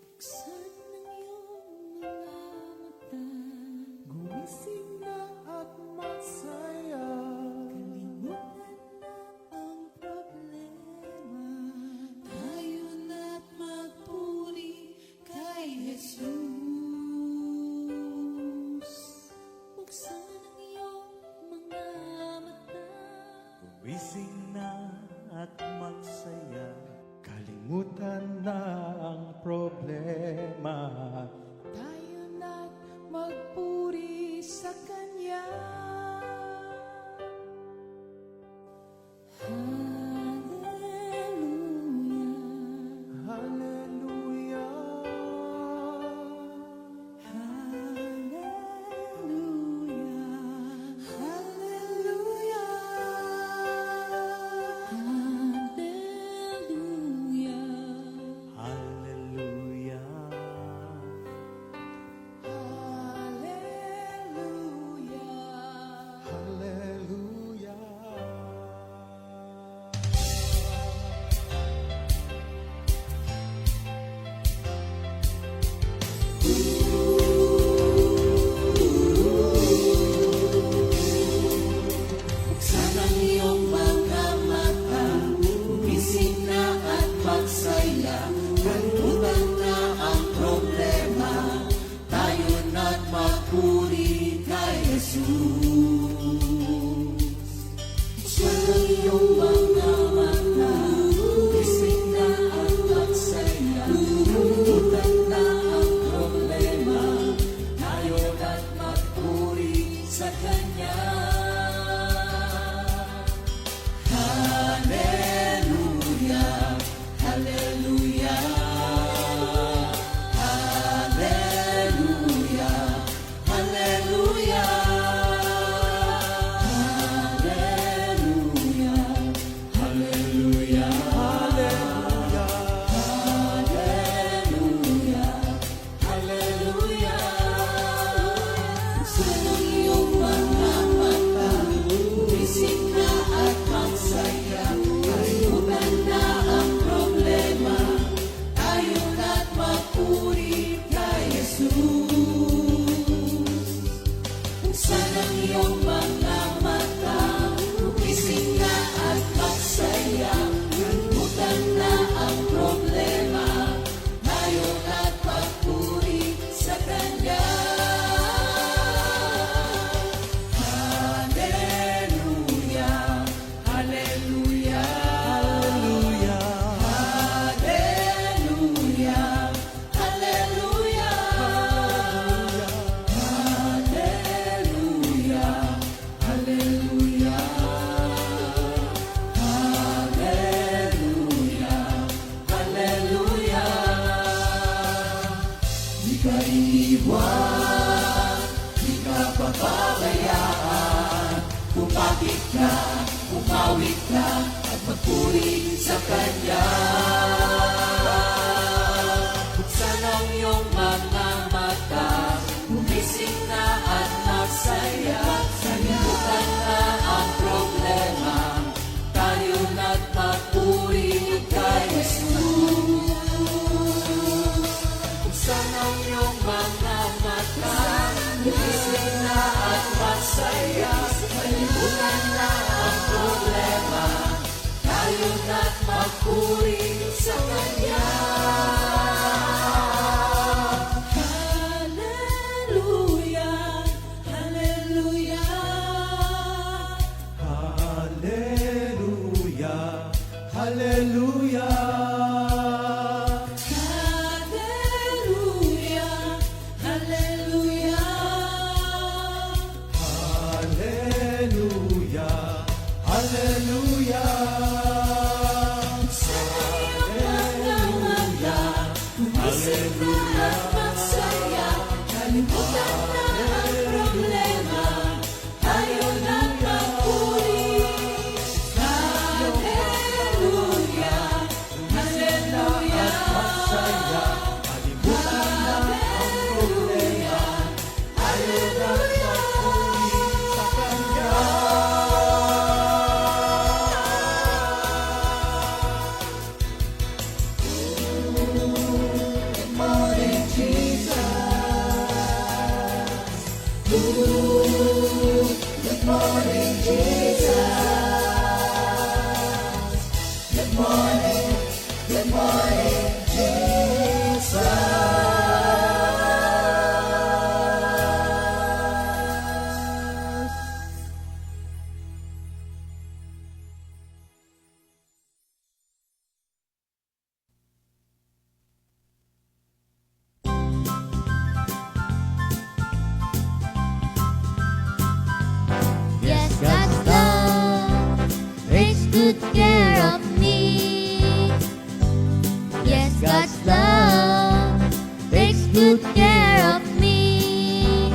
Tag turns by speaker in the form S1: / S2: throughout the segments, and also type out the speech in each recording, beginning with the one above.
S1: Buksan ng iyong mga mata,
S2: Gumising na at magsaya.
S1: kalimutan na ang problema. Tayo na't magpuri kay Jesus. Buksan ang iyong mga mata,
S2: Gumising na at magsaya. Kalimutan na ang problema.
S1: tayo na't magpuri sa Kanya. Hallelujah,
S2: Hallelujah.
S1: hallelujah, hallelujah, hallelujah,
S2: Hallelujah.
S1: hallelujah.
S2: Hallelujah.
S1: Buksan ang iyong mga mata, gumising na at magsaya. Kalimutan na ang problema, tayo na't magpuri kay Jesus. Buksan ang iyong mga mata, gumising na at magsaya. Kalimutan na ang problema, tayo na't magpuri sa Kanya. Hallelujah, hallelujah, hallelujah, hallelujah, hallelujah, hallelujah, hallelujah, hallelujah. Buksan ang iyong mga mata, gumising na at magsaya. Kalimutan na ang problema, tayo na't magpuri kay Jesus. Buksan ang iyong mga mata, gumising na at magsaya. Kalimutan na ang problema, tayo na't magpuri sa Kanya. Hallelujah, hallelujah, hallelujah, hallelujah, hallelujah, hallelujah, hallelujah, hallelujah. Di ka iiwan, di ka papabayaan. Pumapit ka, pumawit ka, at magpuri sa Kanya. Buksan ang iyong mga mata, gumising na at magsaya. Kalimutan na ang problema, tayo na't magpuri kay Jesus. Buksan ang iyong mga mata, gumising na at magsaya. Kalimutan na ang problema, tayo na't magpuri sa Kanya. Hallelujah, hallelujah,
S2: Hallelujah. Hallelujah.
S1: hallelujah, hallelujah.
S2: Hallelujah. Hallelujah.
S1: Sa iyong mga mata, gumising na at magsaya. Kalimutan na ang problema, tayo na't magpuri. Good morning, Jesus.
S3: Yes, God's love takes good care of me. Yes, God's love takes good care of me.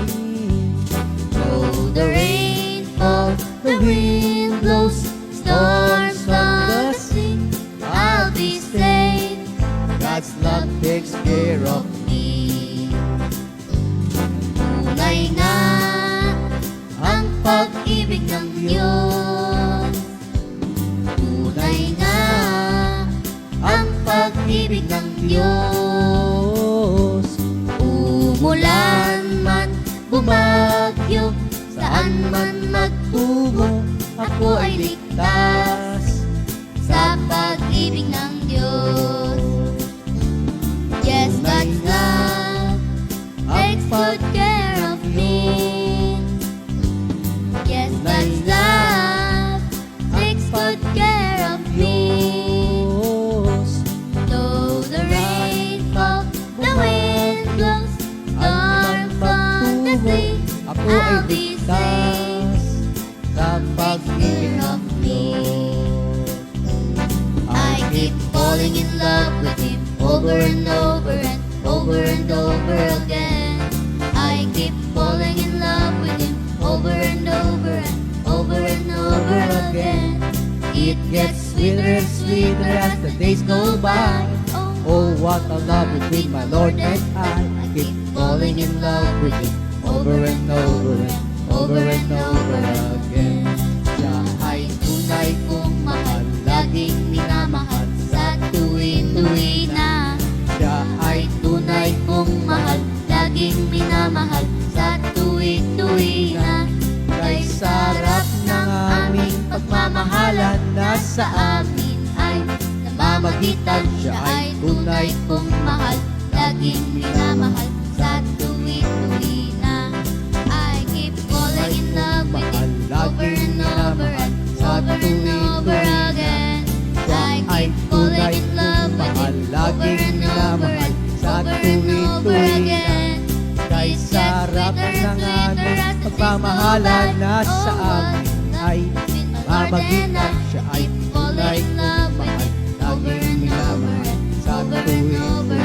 S3: Though the rain falls, the wind blows, storms from the sea, I'll be safe. God's love takes care of me. Tunay na ang pag-ibig ng Diyos. Tunay na ang pag-ibig ng Diyos. Umulan man, bumagyo, saan man magtungo, ako ay ligtas sa pag-ibig ng Diyos. Yes, God's love takes good care of me. Yes, God's love takes good care of me. Though the rain falls, the wind blows, storm from the sea, I'll be safe sa pag-ibig of me. I keep falling in love with Him over and over and over and over again. I keep falling in love with Him over and over and over and over again. It gets sweeter and sweeter as the days go by. Oh, what a love between my Lord and I. I keep falling in love with Him over and over and over and over again. Siya ay tunay kong mahal, laging minamahal sa tuwi-tuwi na. Siya ay tunay kong mahal, laging minamahal sa tuwi-tuwi na. Kay sarap ng aming pagmamahalan, nasa amin ay namamagitan. Siya ay tunay kong mahal, laging minamahal sa tuwi-tuwi na. I keep falling in love with Him over and over and over and over again. I keep falling in love with Him over and over and over and over again.
S2: Kay sarap ng aming pagmamahalan, nasa amin ay namamagitan. Siya ay tunay kong mahal, laging minamahal sa tuwi-tuwi.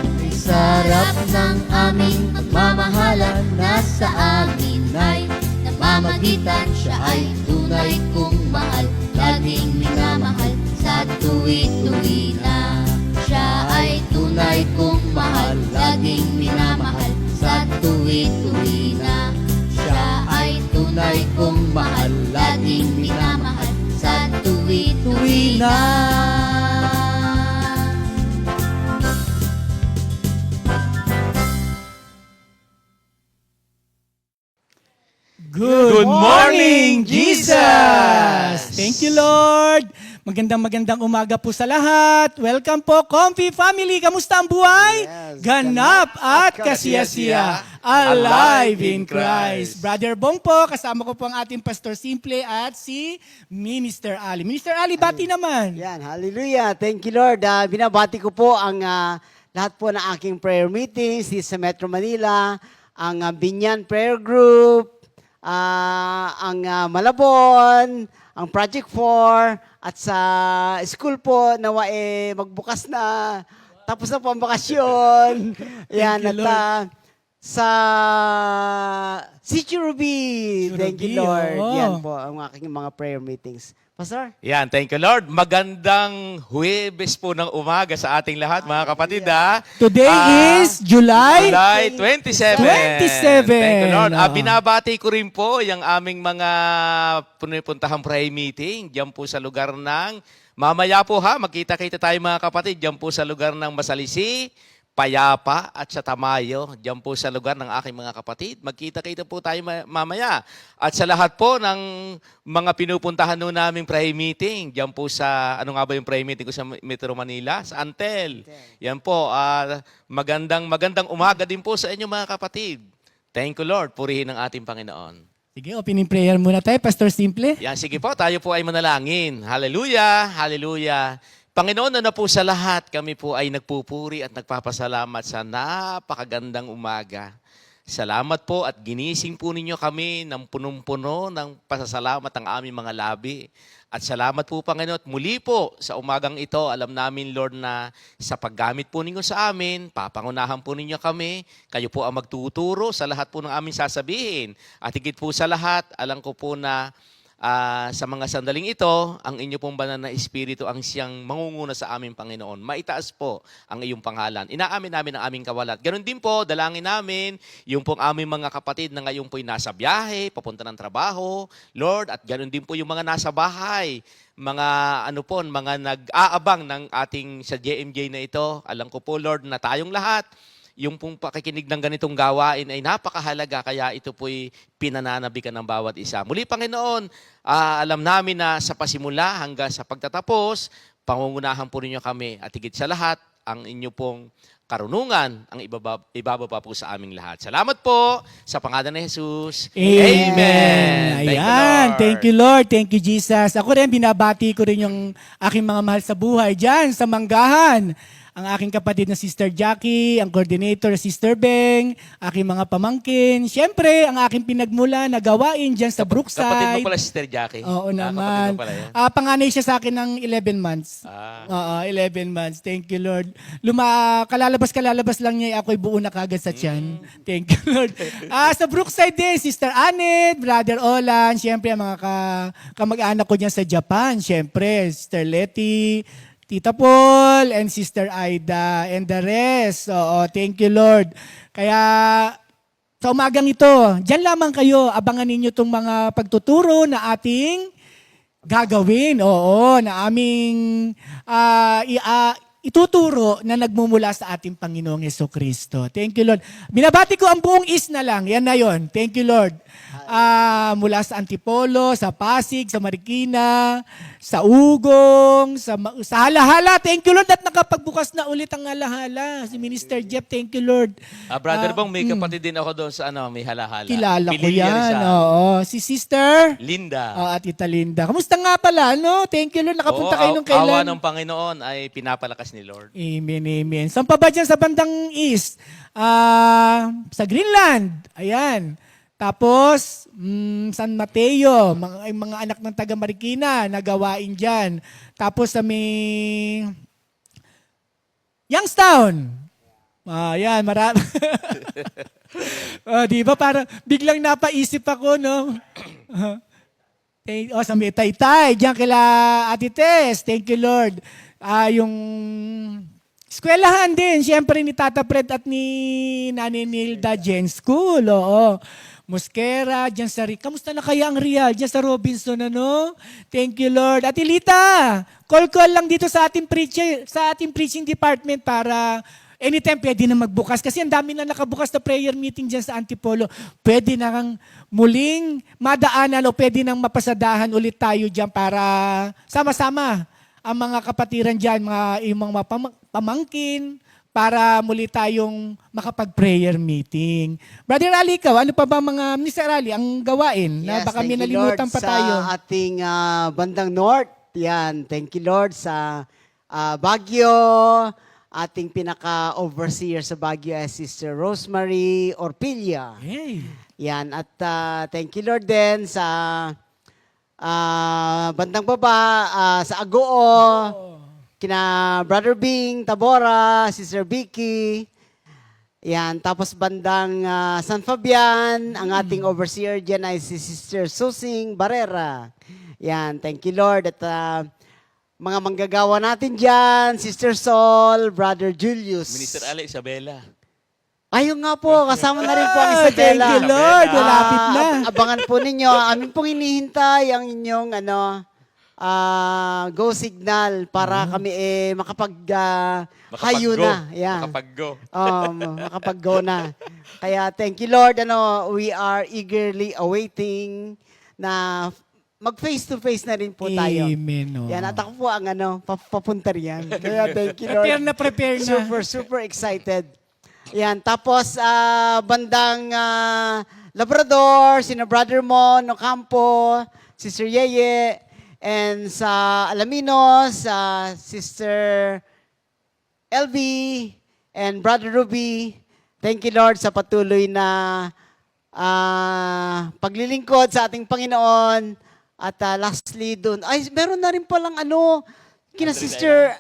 S3: Kay sarap ng aming pagmamahalan, nasa amin ay namamagitan. Siya ay tunay kong mahal, laging minamahal sa tuwi-tuwi na. Siya ay tunay kong mahal, laging minamahal sa tuwi-tuwi na. Siya ay tunay kong mahal, laging minamahal sa tuwi-tuwi na.
S4: Good morning, Jesus! Thank you, Lord. Magandang umaga po sa lahat. Welcome po, Comfy Family. Kamusta ang buhay? Ganap at kasiyasiya. Alive in Christ. Brother Bong po, kasama ko po ang ating Pastor Simple at si Minister Ali. Minister Ali, bati naman.
S5: Yan, hallelujah. Thank you, Lord. Binabati ko po ang lahat po ng aking prayer meetings dito sa Metro Manila, ang Binyan Prayer Group, ang Malabon, ang Project 4, at sa school po, nawa magbukas na, tapos na po ang bakasyon. Yan,
S4: you,
S5: at sa City Ruby. Thank you, Lord.
S4: Oo.
S5: Yan po ang aking mga prayer meetings. Pastor?
S6: Yan, thank you Lord. Magandang Huwebes po ng umaga sa ating lahat, mga kapatid.
S4: Today is July
S6: July 27.
S4: 27.
S6: Thank you Lord.
S4: Oo.
S6: Binabati ko rin po yung aming mga punupuntahang prayer meeting diyan po sa lugar ng, mamaya po magkita-kita tayo mga kapatid, diyan po sa lugar ng Masalisi, Payapa at sa Tamayo, diyan po sa lugar ng aking mga kapatid. Magkita-kita po tayo mamaya. At sa lahat po ng mga pinupuntahan nun naming prayer meeting, diyan po sa, ano nga ba yung prayer meeting ko sa Metro Manila? Sa Antel. Yan po, magandang umaga din po sa inyo mga kapatid. Thank you Lord, purihin ang ating Panginoon.
S4: Sige, opening prayer muna tayo, Pastor Simple.
S6: Yan, sige po, tayo po ay manalangin. Hallelujah, hallelujah. Panginoon, na po sa lahat, kami po ay nagpupuri at nagpapasalamat sa napakagandang umaga. Salamat po at ginising po ninyo kami ng punong-puno ng pasasalamat ang aming mga labi. At salamat po, Panginoon, at muli po sa umagang ito, alam namin, Lord, na sa paggamit po ninyo sa amin, papangunahan po ninyo kami, kayo po ang magtuturo sa lahat po ng aming sasabihin. At higit po sa lahat, alam ko po na sa mga sandaling ito, ang inyo pong banal na Espiritu ang siyang mangunguna sa aming Panginoon. Maitaas po ang iyong pangalan. Inaamin namin ang aming kawalat. Ganon din po, dalangin namin yung pong aming mga kapatid na ngayon po'y nasa biyahe, papunta ng trabaho, Lord, at ganon din po yung mga nasa bahay, mga mga nag-aabang ng ating sa JMJ na ito. Alam ko po, Lord, na tayong lahat, yung pong pakikinig ng ganitong gawain ay napakahalaga, kaya ito po'y pinananabikan ng bawat isa. Muli, Panginoon, alam namin na sa pasimula hanggang sa pagtatapos, pangungunahan po ninyo kami at higit sa lahat, ang inyo pong karunungan ang ibababa po sa aming lahat. Salamat po sa pangalan ni Jesus. Amen.
S4: Ayan. Thank you, Lord. Thank you, Jesus. Ako rin, binabati ko rin yung aking mga mahal sa buhay dyan, sa Manggahan. Ang aking kapatid na Sister Jackie, ang coordinator Sister Beng, aking mga pamangkin. Siyempre, ang aking pinagmula na gawain dyan sa Brookside.
S6: Kapatid mo pala, Sister Jackie?
S4: Oo naman.
S6: Kapatid mo pala yun?
S4: Panganay siya sa akin ng 11 months. Oo, 11 months. Thank you, Lord. Kalalabas lang niya, ako'y buo na kagad sa tiyan. Thank you, Lord. Sa Brookside din, Sister Annette, Brother Olan, siyempre, ang mga kamag-anak ko dyan sa Japan. Siyempre, Sister Letty, Tita Paul, and Sister Aida, and the rest. Oo, thank you, Lord. Kaya, sa umagang ito, dyan lamang kayo, abangan ninyo itong mga pagtuturo na ating gagawin. Oo, na aming ituturo na nagmumula sa ating Panginoong Jesucristo. Thank you, Lord. Binabati ko ang buong isna lang. Yan na yon. Thank you, Lord. Mula sa Antipolo, sa Pasig, sa Marikina, sa Ugong, sa Halahala. Thank you, Lord, at nakapagbukas na ulit ang Halahala. Si Minister Jeff, thank you, Lord.
S6: Brother Bong, may kapatid din ako doon sa may Halahala.
S4: Kilala ko
S6: Pililya
S4: yan.
S6: Rizal.
S4: Oo. Si Sister
S6: Linda.
S4: at Tita Linda. Kamusta nga pala, no? Thank you, Lord. Nakapunta kayo nung
S6: Awa
S4: kailan.
S6: ng Panginoon ay pinapalakas ni Lord.
S4: Amen, amen. Saan pa ba dyan sa bandang east? Sa Greenland. Ayan. Tapos, San Mateo, mga anak ng taga Marikina, nagawain dyan. Tapos sa may Youngstown. Ayan, marami. Di ba parang biglang napaisip ako, no? Sa may Taytay, diyan kila Ate Tess. Thank you, Lord. Yung eskwelahan din, siyempre ni Tata Fred at ni Nanay Nilda Gen School. Oo. Mosquera, diyan sa kamusta na kaya ang Real? Diyan sa Robinson, ano? Thank you, Lord. At Ilita, call lang dito sa ating preaching department para anytime pwede na magbukas. Kasi ang dami na nakabukas na prayer meeting dyan sa Antipolo. Pwede na kang muling madaanan o pwede nang mapasadahan ulit tayo dyan para sama-sama ang mga kapatiran dyan, yung mga pamangkin, para muli tayong makapag-prayer meeting. Brother Ali, ikaw, ano pa ba mga, Mr. Ali, ang gawain? Na baka may nalimutan pa tayo.
S5: Sa ating bandang North, yan, thank you Lord sa Baguio, ating pinaka-overseer sa Baguio ay Sister Rosemary Orpilla.
S4: Hey.
S5: Yan, at thank you Lord din sa bandang baba, sa Agoo, kina Brother Bing, Tabora, Sister Vicky. Yan, tapos bandang San Fabian, ang ating overseer dyan ay si Sister Susing Barrera. Yan, thank you Lord. At mga manggagawa natin dyan, Sister Sol, Brother Julius.
S6: Minister Ale, Isabela.
S5: Ayun nga po, kasama na rin po ang Isabela.
S4: Thank you, Lord. Malapit na.
S5: Abangan po ninyo. Amin pong inihintay ang inyong go signal para kami hayo
S6: Makapag-go.
S5: na. Yeah.
S6: Makapag-go.
S5: Makapag-go na. Kaya thank you Lord, we are eagerly awaiting na mag face-to-face na rin po tayo.
S4: Amen. Oh.
S5: Yan, at ako po ang papunta riyan. Kaya thank you Lord.
S4: Prepare na.
S5: Super excited. Yan, tapos bandang Labrador, sina Brother Mon, Ocampo, Sister Yeye, and sa Alaminos, Sister LV, and Brother Ruby. Thank you Lord sa patuloy na paglilingkod sa ating Panginoon. At lastly doon, ay meron na rin palang kina Sister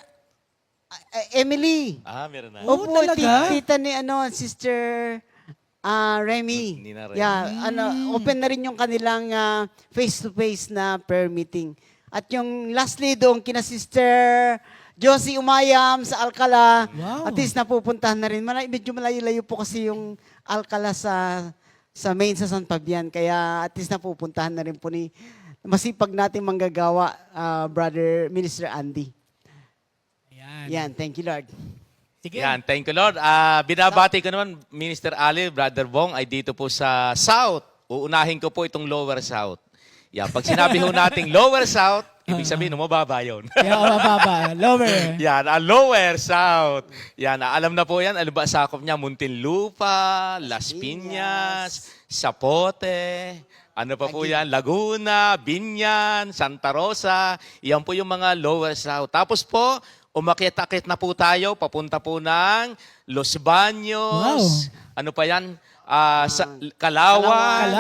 S5: Emily.
S6: Meron na.
S4: Oh,
S5: Opo,
S4: talaga?
S5: tita ni Sister Remy.
S6: Nina Remy.
S5: Yeah, open na rin yung kanilang face-to-face na prayer meeting. At yung lastly doon, kina Sister Josie Umayam sa Alcala.
S4: Wow.
S5: At least napupuntahan na rin. Medyo malayo-layo po kasi yung Alcala sa main sa San Fabian. Kaya at least napupuntahan na rin po ni masipag nating manggagawa, Brother Minister Andy.
S4: Ayan.
S5: Yan, thank you Lord.
S4: Sige.
S6: Yan, thank you Lord. Binabati ko naman, Minister Ali, Brother Bong, ay dito po sa South. Uunahin ko po itong Lower South. Yan, pag sinabi ho nating Lower South, ibig sabihin, mababa yun.
S4: Yeah, mababa. Lower.
S6: Yan, Lower South. Yan, alam na po yan. Ano ba sakop niya? Muntinlupa, Las Piñas, Zapote, ano pa po yan? Laguna, Binyan, Santa Rosa. Yan po yung mga Lower South. Tapos po, umakyat-akyat na po tayo. Papunta po ng Los Baños. Ano pa yan? Kalawan.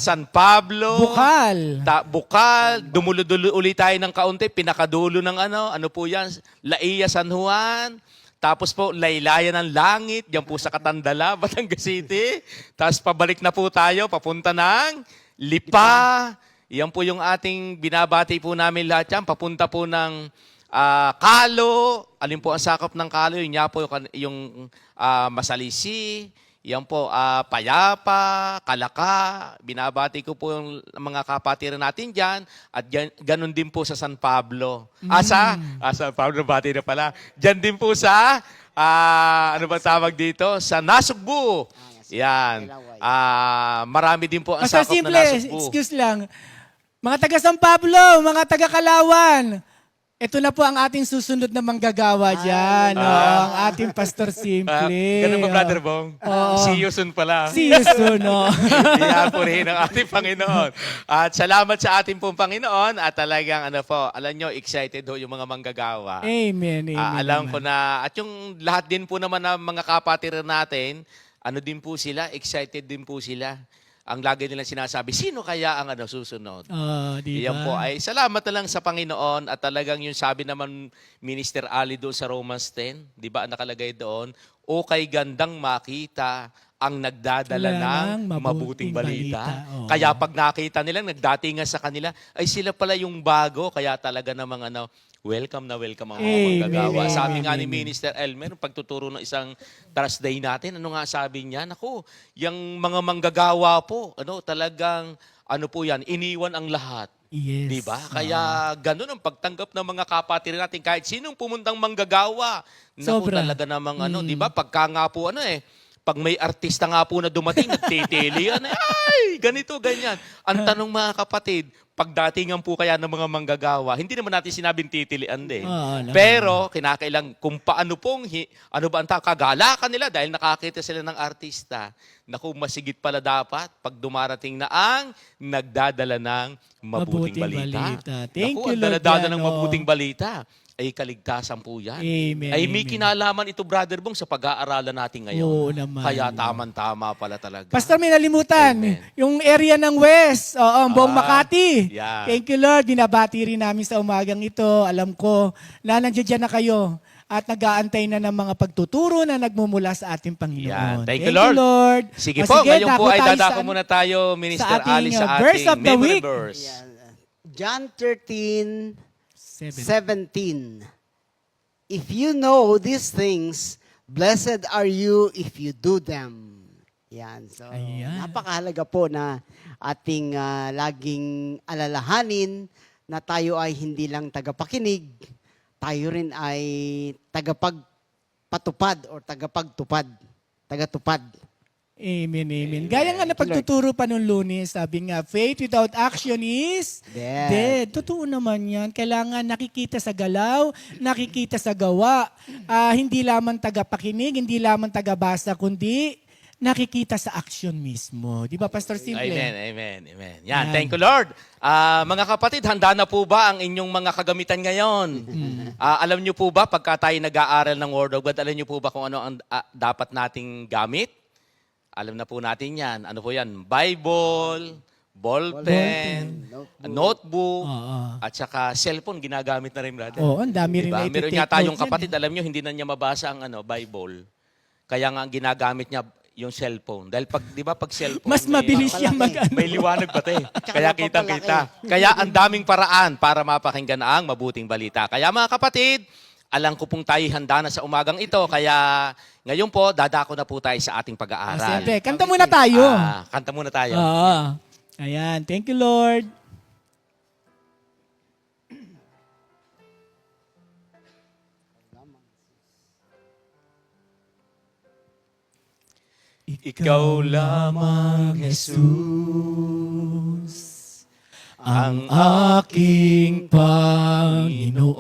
S6: San Pablo.
S4: Bukal.
S6: Bukal. Dumulo-dulo ulit tayo ng kaunti. Pinakadulo ng ano po yan? Laia, San Juan. Tapos po, Laylayan ng Langit, diyan po sa Katandala, Batangas City. Tapos pabalik na po tayo, papunta ng Lipa. Yan po yung ating binabati po namin lahat yan. Papunta po ng Kalo. Alin po ang sakop ng Kalo? Yun nga po yung Masalisi. Yan po, Payapa, Kalaka. Binabati ko po yung mga kapatiran natin dyan. At ganun din po sa San Pablo. San Pablo, bati na pala. Dyan din po sa, ano ba tawag dito? Sa Nasugbu. Yan. Marami din po ang
S4: Pastor
S6: sakop
S4: Simple,
S6: na Nasugbu.
S4: excuse lang. Mga taga San Pablo, mga taga Kalawan, ito na po ang ating susunod na manggagawa dyan. Ang ating Pastor Simple.
S6: Ganun ba, Brother Bong? See you soon pala.
S4: See you soon.
S6: Iyan po rin ang ating Panginoon. At salamat sa ating pong Panginoon. At talagang, alam nyo, excited ho yung mga manggagawa.
S4: Amen.
S6: Alam ko na, at yung lahat din po naman ng mga kapatiran natin, din po sila, excited din po sila. Ang lagi nilang sinasabi, sino kaya ang susunod?
S4: Diba?
S6: Iyan po ay salamat na lang sa Panginoon at talagang yung sabi naman Minister Ali doon sa Romans 10, di ba nakalagay doon, o kay gandang makita ang nagdadala ng mabuting balita. Kaya pag nakita nila, nagdatingan sa kanila, ay sila pala yung bago, kaya talaga namang welcome na welcome ang mga manggagawa. Sabi nga ni Minister Elmer, pagtuturo ng isang Thursday natin, ano nga sabi niya? Naku, yung mga manggagawa po, talagang, po yan, iniwan ang lahat.
S4: Yes.
S6: Diba? Kaya ganun ang pagtanggap ng mga kapatiran natin. Kahit sinong pumuntang manggagawa. Naku,
S4: Sobra.
S6: talaga namang diba? Pagka nga po pag may artista nga po na dumating, nagtitili yan. Ay, ganito, ganyan. Ang tanong mga kapatid, pagdatingan po kaya ng mga manggagawa, hindi naman natin sinabing titilian din. Pero, kinakailang kung paano pong, ba ang kagalakan nila dahil nakakita sila ng artista. Naku, masigit pala dapat pag dumarating na ang nagdadala ng mabuting balita.
S4: Thank
S6: Naku,
S4: you,
S6: ang
S4: Lord.
S6: daladala ng mabuting balita ay kaligtasan po yan.
S4: Amen,
S6: Ay may
S4: amen.
S6: kinalaman ito, Brother Bong, sa pag-aaralan natin ngayon.
S4: Oo naman.
S6: Kaya taman-tama pala talaga.
S4: Pastor, may nalimutan.
S6: Amen.
S4: Yung area ng West, ang buong Makati.
S6: yeah.
S4: Thank you, Lord. Binabati rin namin sa umagang ito. Alam ko na nandiyan na kayo at nag-aantay na ng mga pagtuturo na nagmumula sa ating Panginoon.
S6: Yan. Thank you, Lord. Sige po, ngayon po ay dadako muna tayo, Minister Ali, sa
S4: verse
S6: ating
S4: of the
S6: memory
S4: week.
S6: verse.
S5: John 13:17. If you know these things, blessed are you if you do them. Yan. So,
S4: Ayan.
S5: napakahalaga po na ating laging alalahanin na tayo ay hindi lang tagapakinig, tayo rin ay tagapagpatupad or tagatupad.
S4: Amen, amen. Gaya nga na pagtuturo pa nung Lunes, sabi nga, faith without action is dead. Totoo naman yan. Kailangan nakikita sa galaw, nakikita sa gawa. Hindi lamang tagapakinig, hindi lamang tagabasa, kundi nakikita sa action mismo. Di ba, Pastor Simple?
S6: Amen. Yan, thank you, Lord. Mga kapatid, handa na po ba ang inyong mga kagamitan ngayon? Alam niyo po ba, pagka tayo nag-aaral ng Word of God, alam niyo po ba kung ano ang dapat nating gamit? Alam na po natin yan. Ano po yan? Bible, ballpen, notebook, at saka cellphone, ginagamit na rin natin.
S4: Oo, ang dami rin
S6: Diba?
S4: na
S6: Meron
S4: iti-take
S6: yata yung
S4: notes yan,
S6: kapatid, alam nyo, hindi na niya mabasa ang Bible. Kaya nga ang ginagamit niya yung cellphone. Dahil di ba pag cellphone,
S4: Mas mabilis siya
S6: may liwanag pati. Kaya
S5: napapalaki.
S6: kitang-kita. Kaya ang daming paraan para mapakinggan ang mabuting balita. Kaya mga kapatid, alam ko pong tayo handa na sa umagang ito. Kaya ngayon po, dadako na po tayo sa ating pag-aaral.
S4: Siyempre, kanta muna tayo.
S6: Kanta muna tayo.
S4: Ayan, thank you, Lord.
S6: Ikaw lamang, Jesus, ang aking Panginoon.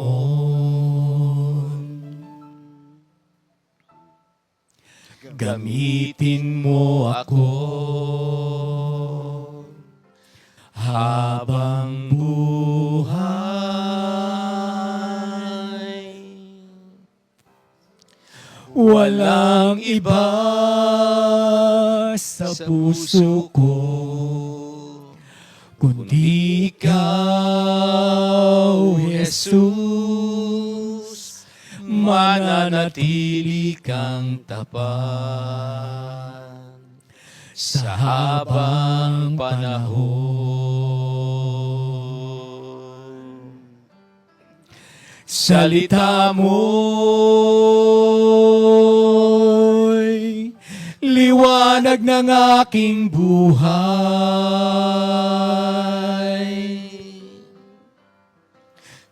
S6: Gamitin mo ako habang buhay. Walang iba sa puso ko kundi ikaw, Jesus. Mananatili kang tapat sa habang panahon. Salita mo'y liwanag ng aking buhay.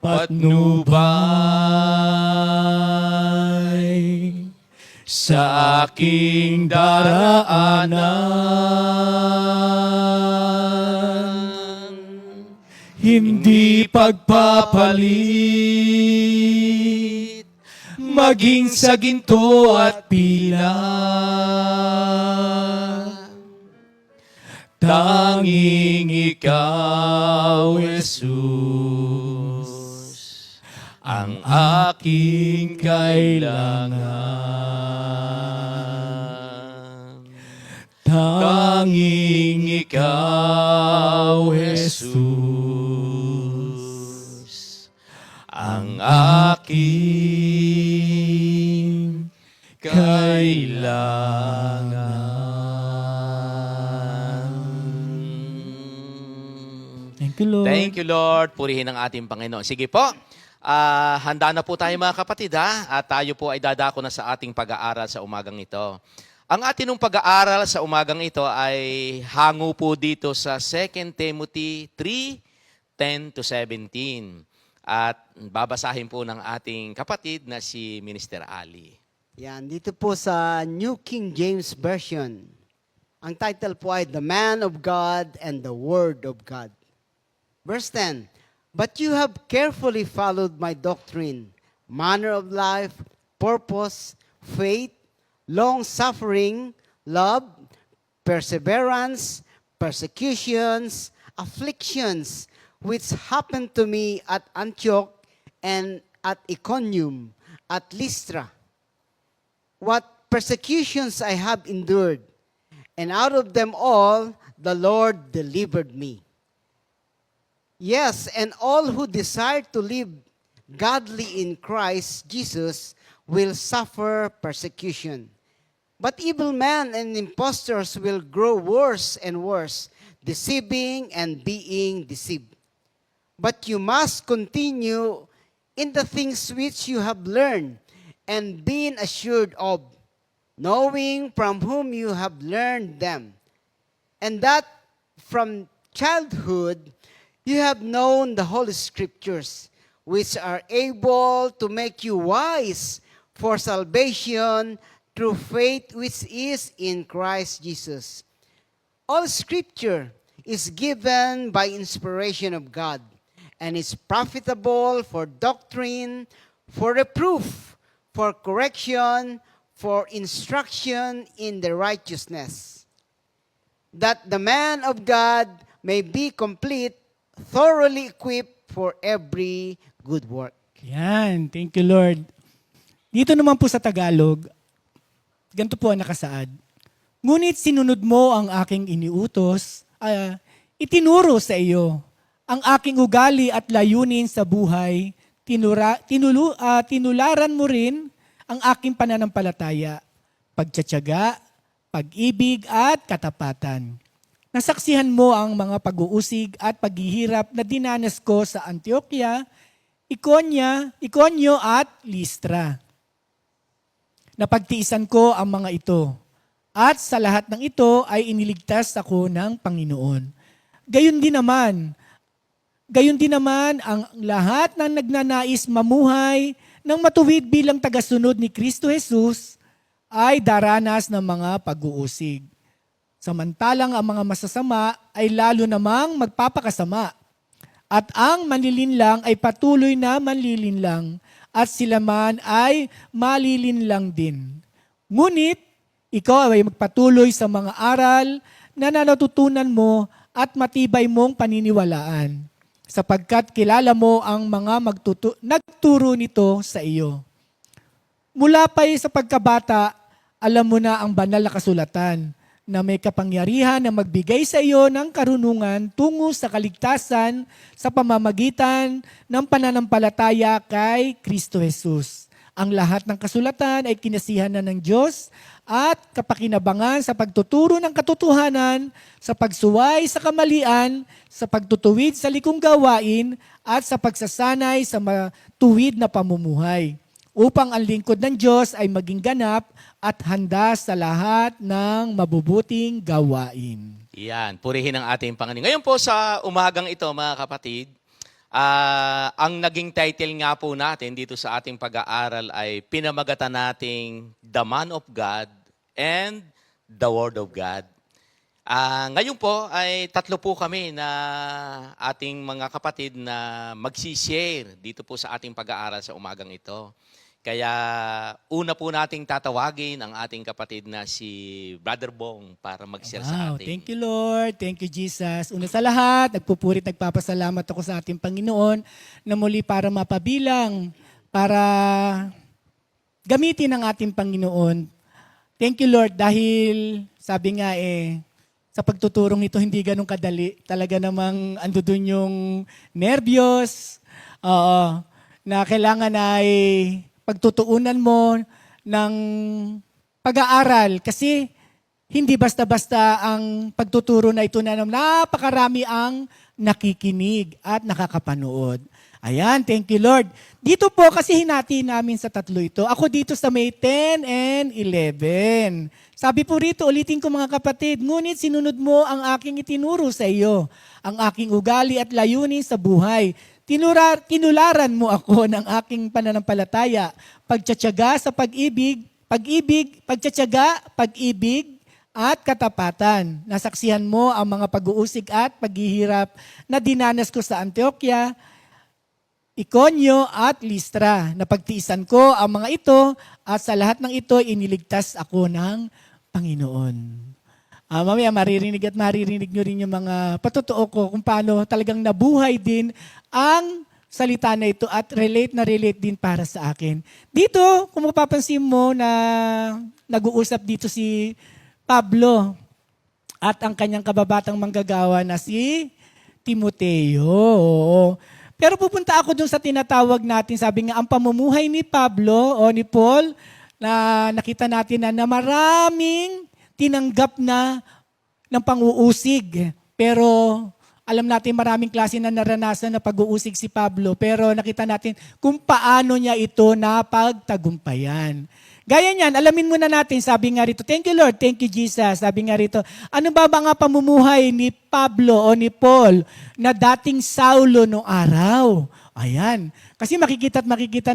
S6: Patnubay sa aking daraanan. Hindi pagpapalit maging sa ginto at pila. Tanging ikaw, Jesus, ang aking kailangan. Tanging ikaw, Jesus, ang aking kailangan.
S4: Thank you, Lord.
S6: Thank you, Lord. Purihin ang ating Panginoon. Sige po, handa na po tayo mga kapatid ha? At tayo po ay dadako na sa ating pag-aaral sa umagang ito. Ang ating pag-aaral sa umagang ito ay hango po dito sa 2 Timothy 3:10-17. At babasahin po ng ating kapatid na si Minister Ali.
S5: Yan, dito po sa New King James Version. Ang title po ay The Man of God and the Word of God. Verse 10, But you have carefully followed my doctrine, manner of life, purpose, faith, long-suffering, love, perseverance, persecutions, afflictions, which happened to me at Antioch and at Iconium, at Lystra. What persecutions I have endured, and out of them all the Lord delivered me. Yes, and all who desire to live godly in Christ Jesus will suffer persecution. But evil men and impostors will grow worse and worse, deceiving and being deceived. But you must continue in the things which you have learned and been assured of, knowing from whom you have learned them, and that from childhood You have known the Holy Scriptures, which are able to make you wise for salvation through faith which is in Christ Jesus. All Scripture is given by inspiration of God and is profitable for doctrine, for reproof, for correction, for instruction in the righteousness, that the man of God may be complete, thoroughly equipped for every good work.
S4: Yan, thank you Lord. Dito naman po sa Tagalog, ganito po ang nakasaad. Ngunit sinunod mo ang aking iniutos, itinuro sa iyo ang aking ugali at layunin sa buhay, tinularan mo rin ang aking pananampalataya, pagtsatsaga, pag-ibig at katapatan. Nasaksihan mo ang mga pag-uusig at paghihirap na dinanas ko sa Antioquia, Iconio at Listra. Napagtiisan ko ang mga ito, at sa lahat ng ito ay iniligtas ako ng Panginoon. Gayon din naman ang lahat ng nagnanais mamuhay ng matuwid bilang tagasunod ni Kristo Jesus ay daranas ng mga pag-uusig. Samantalang ang mga masasama ay lalo namang magpapakasama. At ang manlilinlang ay patuloy na manlilinlang at sila man ay malilinlang din. Ngunit ikaw ay magpatuloy sa mga aral na natutunan mo at matibay mong paniniwalaan, sapagkat kilala mo ang mga nagturo nito sa iyo. Mula pa sa pagkabata, alam mo na ang banal na kasulatan na may kapangyarihan na magbigay sa iyo ng karunungan tungo sa kaligtasan sa pamamagitan ng pananampalataya kay Kristo Jesus. Ang lahat ng kasulatan ay kinasihan na ng Diyos at kapakinabangan sa pagtuturo ng katotohanan, sa pagsuway sa kamalian, sa pagtutuwid sa likong gawain, at sa pagsasanay sa matuwid na pamumuhay, upang ang lingkod ng Diyos ay maging ganap at handa sa lahat ng mabubuting gawain.
S6: Yan, purihin ang ating Panginoon. Ngayon po sa umagang ito, mga kapatid, ang naging title nga po natin dito sa ating pag-aaral ay pinamagatan nating The Man of God and the Word of God. Ngayon po ay tatlo po kami na ating mga kapatid na magsishare dito po sa ating pag-aaral sa umagang ito. Kaya una po nating tatawagin ang ating kapatid na si Brother Bong para mag-share sa ating.
S4: Thank you Lord, thank you Jesus. Una sa lahat, nagpapasalamat ako sa ating Panginoon na muli para mapabilang, para gamitin ang ating Panginoon. Thank you Lord dahil sabi nga sa pagtuturong ito hindi ganun kadali. Talaga namang ando dun yung nervyos, na kailangan ay pagtutuunan mo ng pag-aaral kasi hindi basta-basta ang pagtuturo na ito na napakarami ang nakikinig at nakakapanood. Ayan, thank you Lord. Dito po kasi hinati namin sa tatlo ito. Ako dito sa May 10 and 11. Sabi po rito, ulitin ko mga kapatid, ngunit sinunod mo ang aking itinuro sa iyo, ang aking ugali at layunin sa buhay. Tinularan mo ako ng aking pananampalataya, pagtsatsaga sa pag-ibig, pagtsatsaga, pag-ibig, at katapatan. Nasaksihan mo ang mga pag-uusig at paghihirap na dinanas ko sa Antioquia, Iconio at Listra. Napagtiisan ko ang mga ito at sa lahat ng ito iniligtas ako ng Panginoon. Mamaya maririnig nyo rin yung mga patotoo ko kung paano talagang nabuhay din ang salita na ito at relate din para sa akin. Dito, kung mapapansin mo na nag-uusap dito si Pablo at ang kanyang kababatang manggagawa na si Timoteo. Oo. Pero pupunta ako dun sa tinatawag natin, sabi nga, ang pamumuhay ni Pablo o ni Paul, na nakita natin na maraming tinanggap na ng pang-uusig. Pero alam natin maraming klase na naranasan na pag-uusig si Pablo. Pero nakita natin kung paano niya ito napagtagumpayan. Gaya niyan, alamin muna natin, sabi nga rito, thank you Lord, thank you Jesus. Sabi nga rito, ano ba mga pamumuhay ni Pablo o ni Paul na dating Saulo noong araw? Ayan. Kasi makikita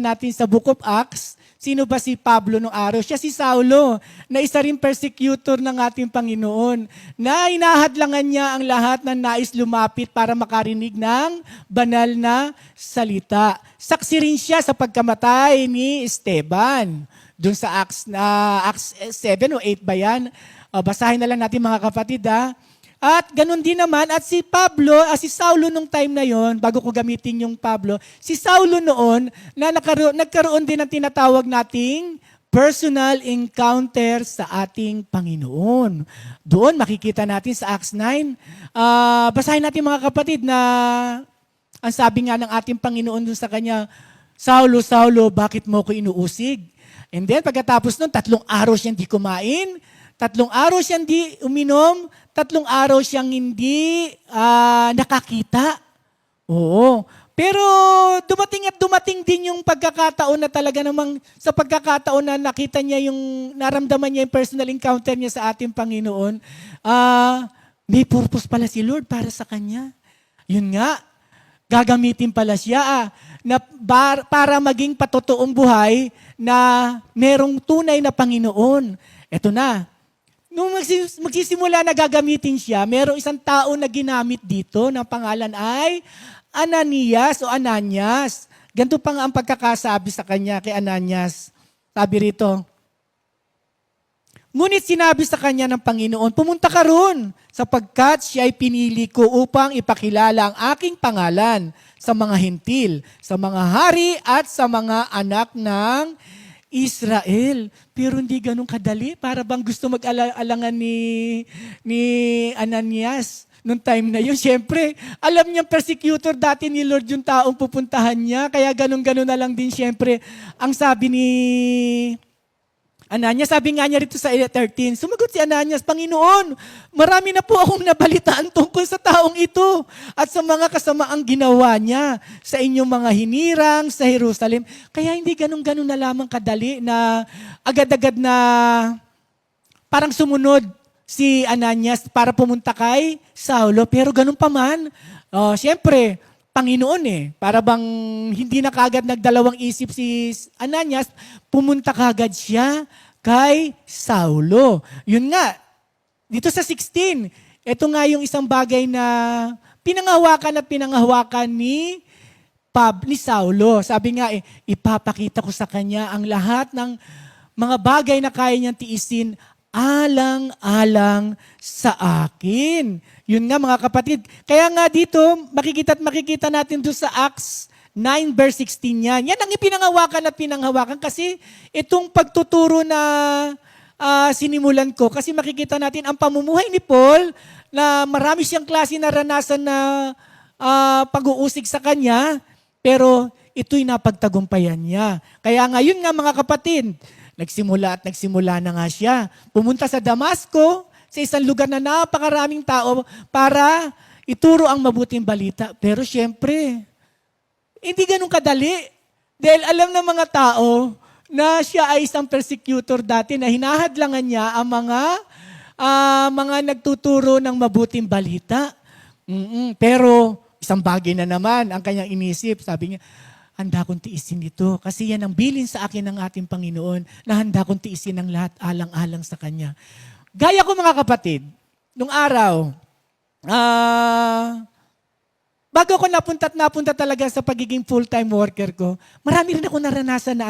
S4: natin sa Book of Acts, sino ba si Pablo noong araw? Siya si Saulo, na isa rin persecutor ng ating Panginoon, na hinahadlangan niya ang lahat ng nais lumapit para makarinig ng banal na salita. Saksi rin siya sa pagkamatay ni Esteban. Doon sa Acts 7 o 8 ba yan? Basahin na lang natin mga kapatid ha. At ganun din naman, at si Pablo, si Saulo nung time na yon, bago ko gamitin yung Pablo, si Saulo noon, na nagkaroon din ng tinatawag nating personal encounter sa ating Panginoon. Doon makikita natin sa Acts 9. Basahin natin mga kapatid na ang sabi nga ng ating Panginoon doon sa kanya, Saulo, Saulo, bakit mo ko inuusig? And then pagkatapos nun, 3 araw siyang di kumain, 3 araw siyang di uminom, 3 araw siyang hindi nakakita. Oo. Pero dumating din yung pagkakataon na talaga namang sa pagkakataon na nakita niya naramdaman niya yung personal encounter niya sa ating Panginoon, may purpose pala si Lord para sa kanya. Yun nga, gagamitin pala siya na para maging patotoong buhay na merong tunay na Panginoon. Eto na. Nung magsisimula na gagamitin siya, merong isang tao na ginamit dito na pangalan ay Ananias. Ganito pa nga ang pagkakasabi sa kanya kay Ananias. Sabi rito, ngunit sinabi sa kanya ng Panginoon, pumunta ka roon sapagkat siya ay pinili ko upang ipakilala ang aking pangalan sa mga hintil, sa mga hari at sa mga anak ng Israel. Pero hindi ganun kadali. Para bang gusto mag-alangan ni Ananias nung time na yun. Siyempre, alam niyang persecutor dati ni Lord yung taong pupuntahan niya. Kaya ganun-ganun na lang din siyempre. Ang sabi ni Ananias, sabi nga niya rito sa 13, sumagot si Ananias, Panginoon, marami na po akong nabalitaan tungkol sa taong ito at sa mga kasamaang ginawa niya sa inyong mga hinirang sa Jerusalem. Kaya hindi ganun-ganun na lamang kadali na agad-agad na parang sumunod si Ananias para pumunta kay Saulo. Pero ganun pa man, siyempre, Panginoon para bang hindi na kagad nagdalawang isip si Ananias, pumunta kagad siya kay Saulo. Yun nga, dito sa 16, ito nga yung isang bagay na pinanghawakan ni Saulo. Sabi nga, ipapakita ko sa kanya ang lahat ng mga bagay na kaya niyang tiisin alang-alang sa akin. Yun nga mga kapatid. Kaya nga dito, makikita natin doon sa Acts 9 verse 16 yan. Yan ang pinanghawakan kasi itong pagtuturo na sinimulan ko. Kasi makikita natin ang pamumuhay ni Paul na marami siyang klase na ranasan na pag-uusig sa kanya, pero ito'y napagtagumpayan niya. Kaya ngayon nga mga kapatid, nagsimula na nga siya. Pumunta sa Damasco, sa isang lugar na napakaraming tao para ituro ang mabuting balita. Pero syempre, hindi ganun kadali. Dahil alam ng mga tao na siya ay isang persecutor dati na hinahadlangan niya ang mga nagtuturo ng mabuting balita. Pero isang bagay na naman ang kanyang inisip. Sabi niya, handa kong tiisin ito. Kasi yan ang bilin sa akin ng ating Panginoon na handa kong tiisin ang lahat alang-alang sa Kanya. Gaya ko mga kapatid, nung araw, bago ako napunta talaga sa pagiging full-time worker ko, marami rin ako naranasan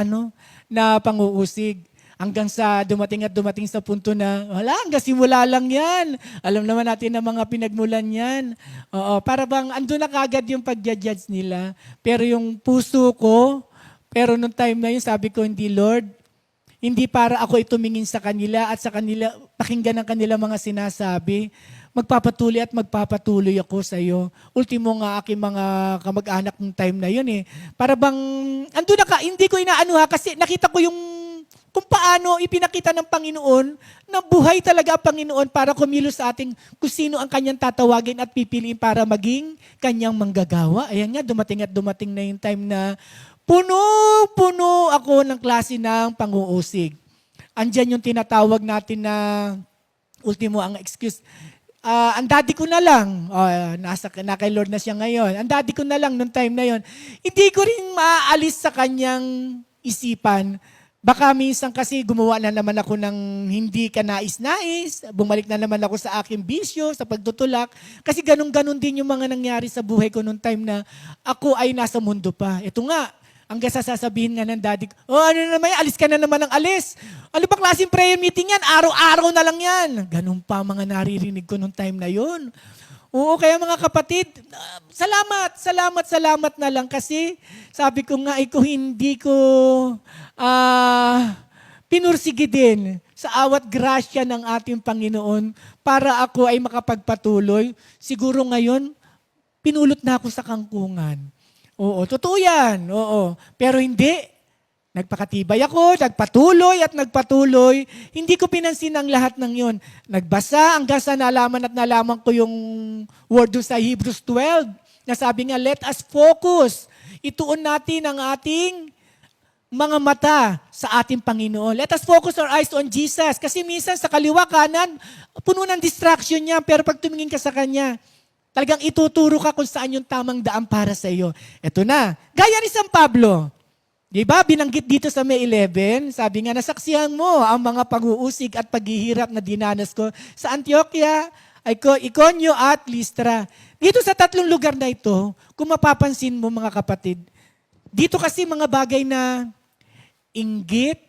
S4: na panguusig. Hanggang sa dumating sa punto na, hanggang simula lang yan. Alam naman natin na mga pinagmulan yan. Para bang andun na kagad yung pag-judge nila. Pero yung puso ko, pero nung time na yun, sabi ko, hindi Lord, hindi para ako itumingin sa kanila at sa kanila, pakinggan ang kanila mga sinasabi. Magpapatuloy ako sa iyo. Ultimo nga aking mga kamag-anak ng time na yun Para bang, andun na hindi ko inaano kasi nakita ko kung paano ipinakita ng Panginoon na buhay talaga ang Panginoon para kumilos sa ating kung sino ang kanyang tatawagin at pipiliin para maging kanyang manggagawa. Ayan nga, dumating na yung time na puno ako ng klase ng pang-uusig. andyan yung tinatawag natin na ultimo ang excuse. Ang daddy ko na lang, na kay Lord na siya ngayon, ang daddy ko na lang nung time na yon, hindi ko rin maaalis sa kanyang isipan. Baka minsan kasi gumawa na naman ako ng hindi ka nais-nais, bumalik na naman ako sa aking bisyo, sa pagtutulak. Kasi ganun-ganun din yung mga nangyari sa buhay ko nung time na ako ay nasa mundo pa. Ito nga, hanggang sa sasabihin nga ng daddy ko, ano na naman yan, alis ka na naman ng alis. Ano ba klaseng prayer meeting yan? Araw-araw na lang yan. Ganun pa mga naririnig ko nung time na yun. Oo, kaya mga kapatid, salamat na lang kasi sabi ko nga, kung hindi ko pinursige din sa awat grasya ng ating Panginoon para ako ay makapagpatuloy, siguro ngayon, pinulot na ako sa kangkungan. Oo, totoo yan. Oo. Pero hindi. Nagpakatibay ako, nagpatuloy. Hindi ko pinansin ang lahat ng yon. Nagbasa hanggang sa nalaman ko yung word doon sa Hebrews 12 na sabi nga, let us focus. Ituon natin ang ating mga mata sa ating Panginoon. Let us focus our eyes on Jesus. Kasi minsan sa kaliwa, kanan, puno ng distraction niya. Pero pag tumingin ka sa Kanya, talagang ituturo ka kung saan yung tamang daan para sa iyo. Ito na. Gaya ni San Pablo. Di ba? Binanggit dito sa May 11, sabi nga, nasaksihan mo ang mga pag-uusig at paghihirap na dinanas ko sa Antioquia, Iconio at Listra. Dito sa tatlong lugar na ito, kung mapapansin mo mga kapatid, dito kasi mga bagay na inggit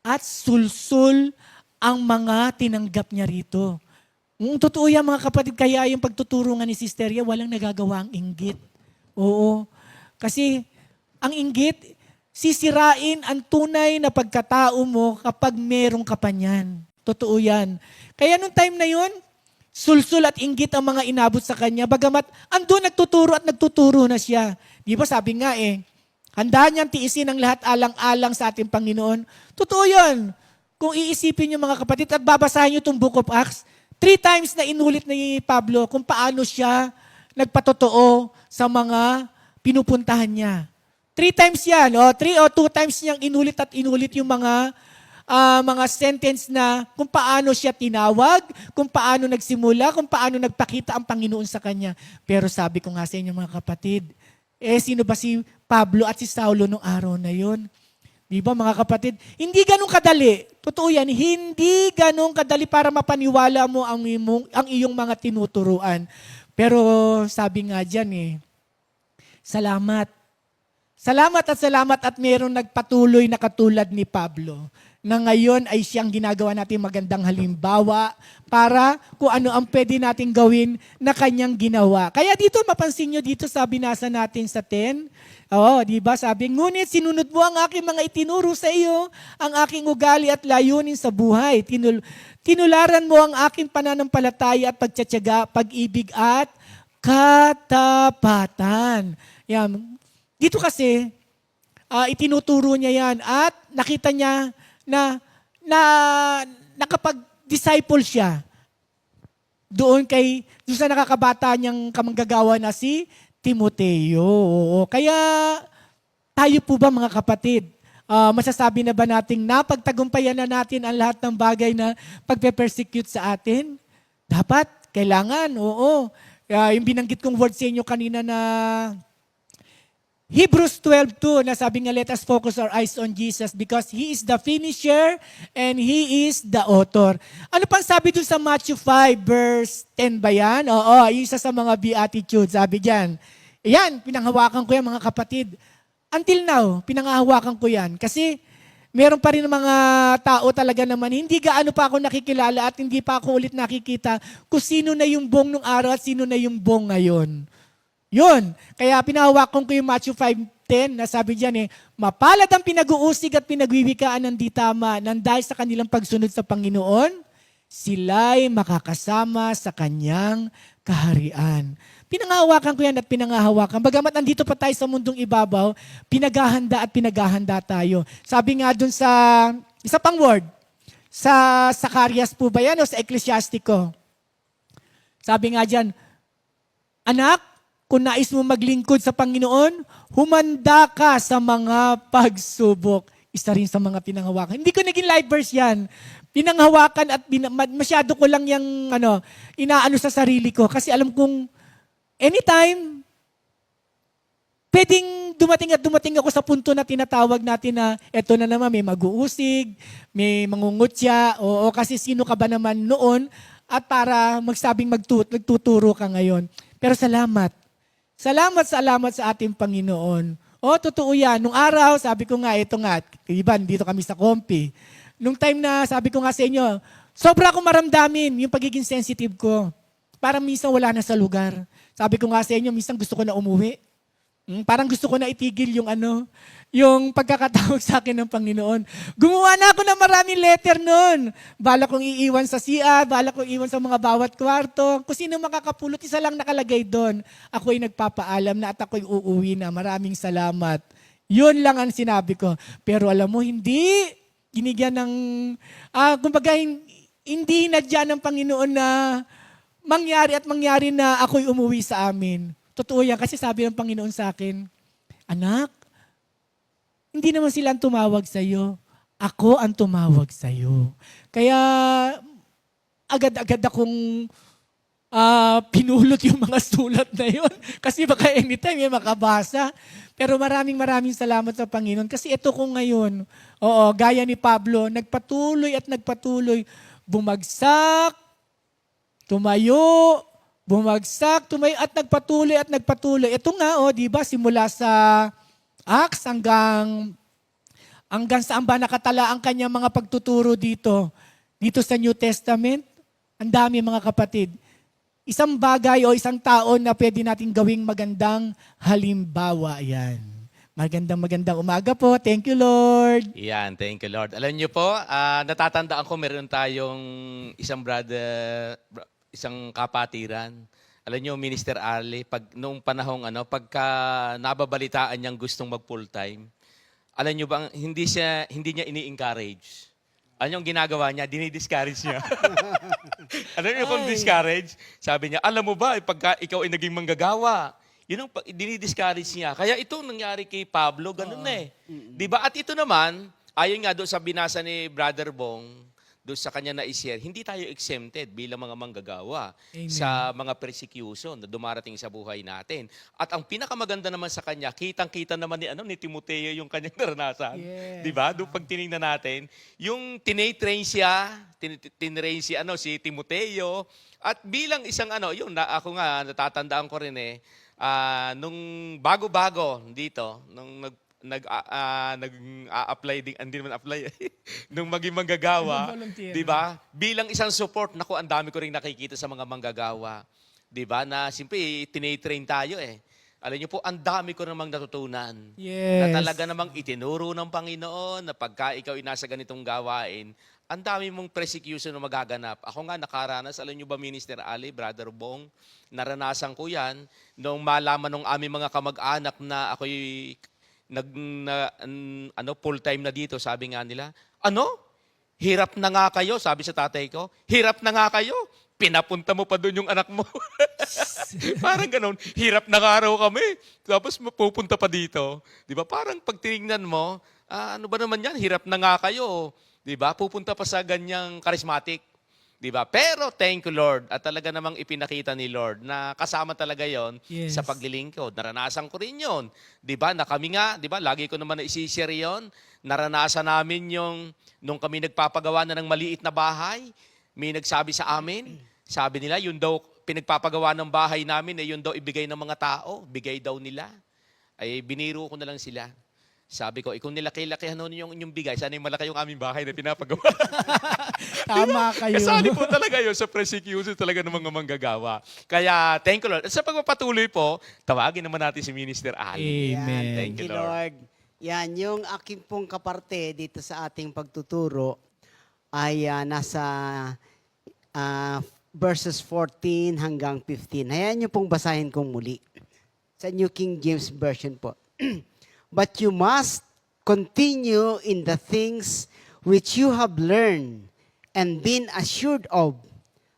S4: at sulsul ang mga tinanggap niya rito. Totoo yan mga kapatid, kaya yung pagtuturo nga ni Sister Ria, walang nagagawa ang inggit. Oo. Kasi ang inggit, sisirain ang tunay na pagkatao mo kapag merong ka pa niyan. Totoo yan. Kaya nung time na yun, sulsul at inggit ang mga inabot sa kanya, bagamat andun nagtuturo na siya. Di ba sabi nga handa niyang tiisin ang lahat alang-alang sa ating Panginoon. Totoo yun. Kung iisipin niyo mga kapatid at babasahin niyo itong Book of Acts, 3 times na inulit ni Pablo kung paano siya nagpatotoo sa mga pinupuntahan niya. 3 times yan, 3 o 2 times niyang inulit at inulit yung mga sentence na kung paano siya tinawag, kung paano nagsimula, kung paano nagpakita ang Panginoon sa kanya. Pero sabi ko nga sa inyo mga kapatid, sino ba si Pablo at si Saulo nung araw na yon? Di ba mga kapatid? Hindi ganun kadali. Totoo yan, hindi ganun kadali para mapaniwala mo ang iyong mga tinuturuan. Pero sabi nga dyan salamat. Salamat at mayroong nagpatuloy na katulad ni Pablo na ngayon ay siyang ginagawa natin magandang halimbawa para kung ano ang pwede natin gawin na kanyang ginawa. Kaya dito, mapansin nyo dito sa binasa natin sa 10, di ba sabi, ngunit sinunod mo ang aking mga itinuro sa iyo, ang aking ugali at layunin sa buhay. Tinularan mo ang aking pananampalataya at pagtsatsaga, pag-ibig at katapatan. Yan. Dito kasi, itinuturo niya yan at nakita niya na nakapag-disciple siya doon sa nakakabata niyang kamanggagawa na si Timoteo. Oo. Kaya tayo po ba mga kapatid, masasabi na ba nating napagtagumpayan na natin ang lahat ng bagay na pagpe-persecute sa atin? Dapat, kailangan, oo. Yung binanggit kong word sa inyo kanina na Hebrews 12:2 na sabi nga, let us focus our eyes on Jesus because He is the finisher and He is the author. Ano pang sabi dun sa Matthew 5 verse 10 ba yan? Oo, isa sa mga beatitudes, sabi dyan. Yan, pinanghawakan ko yan mga kapatid. Until now, pinanghawakan ko yan. Kasi meron pa rin mga tao talaga naman, hindi gaano pa ako nakikilala at hindi pa ako ulit nakikita kung sino na yung bong nung araw at sino na yung bong ngayon. Yun. Kaya pinahawakan ko yung Matthew 5:10 na sabi diyan mapalad ang pinag-uusig at pinagwiwikaan ng di tama nang dahil sa kanilang pagsunod sa Panginoon, sila'y makakasama sa kanyang kaharian. Pinangahawakan ko yan at pinangahawakan. Bagamat nandito pa tayo sa mundong ibabaw, pinaghahanda tayo. Sabi nga dun sa, isa pang word, sa Zacarias po ba yan o sa Ecclesiastico? Sabi nga dyan, anak, kung nais mo maglingkod sa Panginoon, humanda ka sa mga pagsubok. isa rin sa mga pinanghawakan. Hindi ko naging live verse yan. Pinanghawakan at masyado ko lang yung inaano sa sarili ko. Kasi alam kong anytime, pwedeng dumating at dumating ako sa punto na tinatawag natin na eto na naman, may mag-uusig, may mangungutya, o kasi sino ka ba naman noon at para magsabing magtuturo ka ngayon. Pero salamat. Salamat sa ating Panginoon. Totoo yan. Nung araw, sabi ko nga, ito nga, iban, dito kami sa Compi. Nung time na sabi ko nga sa inyo, sobra akong maramdamin yung pagiging sensitive ko. Parang minsan wala na sa lugar. Sabi ko nga sa inyo, minsan gusto ko na umuwi. Parang gusto ko na itigil yung pagkakatawag sa akin ng Panginoon. Gumawa na ako ng maraming letter noon. Bala kong iiwan sa CR, bala kong iiwan sa mga bawat kwarto. Kung sino makakapulot, isa lang nakalagay doon. Ako'y nagpapaalam na at ako'y uuwi na. Maraming salamat. Yun lang ang sinabi ko. Pero alam mo, hindi. Ginigyan ng, kumbaga, hindi nadya ng Panginoon na mangyari na ako'y umuwi sa amin. Totoo yan kasi sabi ng Panginoon sa akin, anak, hindi naman sila ang tumawag sa iyo. Ako ang tumawag sa iyo. Kaya agad-agad akong pinulot yung mga sulat na yun. Kasi baka anytime may makabasa. Pero maraming salamat sa Panginoon. Kasi ito ko ngayon, gaya ni Pablo, nagpatuloy bumagsak, tumayo, at nagpatuloy. Ito nga, di ba, simula sa Acts hanggang saan ba nakatala ang kanyang mga pagtuturo dito sa New Testament. Ang dami mga kapatid. Isang bagay o isang tao na pwede natin gawing magandang halimbawa. Yan. Magandang umaga po. Thank you, Lord.
S6: Yan, thank you, Lord. Alam niyo po, natatandaan ko meron tayong isang kapatiran. Alam niyo, Minister Ali, noong panahong pagka nababalitaan niyang gustong mag full-time, alam niyo ba, hindi niya ini-encourage. Ano yung ginagawa niya? Dinidiscourage niya. Alam niyo kung discourage? Sabi niya, alam mo ba, pagka ikaw ay naging manggagawa, yun ang dinidiscourage niya. Kaya ito nangyari kay Pablo, ganun na eh. Diba? At ito naman, ayon nga doon sa binasa ni Brother Bong, doon sa kanya na i-share, hindi tayo exempted bilang mga manggagawa sa mga persecution na dumarating sa buhay natin. At ang pinakamaganda naman sa kanya, kitang-kita naman ni Timoteo yung kanyang naranasan.
S4: Yes.
S6: Di ba? Doon pag tinignan natin, yung tinrain siya, si Timoteo, at bilang isang ako nga, natatandaan ko rin nung bago-bago dito, nung nag-a-apply din, hindi naman apply nung maging manggagawa, di ba? Bilang isang support, naku, ang dami ko rin nakikita sa mga manggagawa, di ba? Na simple, tinitrain tayo Alam niyo po, ang dami ko namang natutunan.
S4: Yes.
S6: Na talaga namang itinuro ng Panginoon na pagka ikaw nasa ganitong gawain, ang dami mong persecution na magaganap. Ako nga nakaranas, alam niyo ba, Minister Ali, Brother Bong, naranasan ko yan nung malaman ng aming mga kamag-anak na ako'y full-time na dito, sabi nga nila, hirap na nga kayo, sabi sa tatay ko, hirap na nga kayo, pinapunta mo pa doon yung anak mo. Parang ganon, hirap na nga raw kami, tapos mapupunta pa dito. Di ba? Parang pag tinignan mo, ano ba naman yan, hirap na nga kayo. Di ba? Pupunta pa sa ganyang charismatic. Di ba? Pero thank you, Lord. At talaga namang ipinakita ni Lord na kasama talaga yon sa paglilingkod. Naranasan ko rin yon. Di ba? Na kami nga, di ba? Lagi ko naman na isi-share yon. Naranasan namin yung, nung kami nagpapagawa na ng maliit na bahay, may nagsabi sa amin, sabi nila, yun daw, pinagpapagawa ng bahay namin, yun daw ibigay ng mga tao, bigay daw nila. Ay, biniro ko na lang sila. Sabi ko, kung nilaki-lakihan nun yung inyong bigay, sana yung malaki yung aming bahay na pinapagawa.
S4: Tama kayo.
S6: Kasali po talaga yun sa persecution talaga ng mga manggagawa. Kaya, thank you, Lord. At sa pagpapatuloy po, tawagin naman natin si Minister Ali.
S4: Amen.
S5: Yan, thank you, Lord. Yan, yung aking pong kaparte dito sa ating pagtuturo ay nasa verses 14 hanggang 15. Hayaan niyo pong basahin kong muli. Sa New King James Version po. But you must continue in the things which you have learned and been assured of,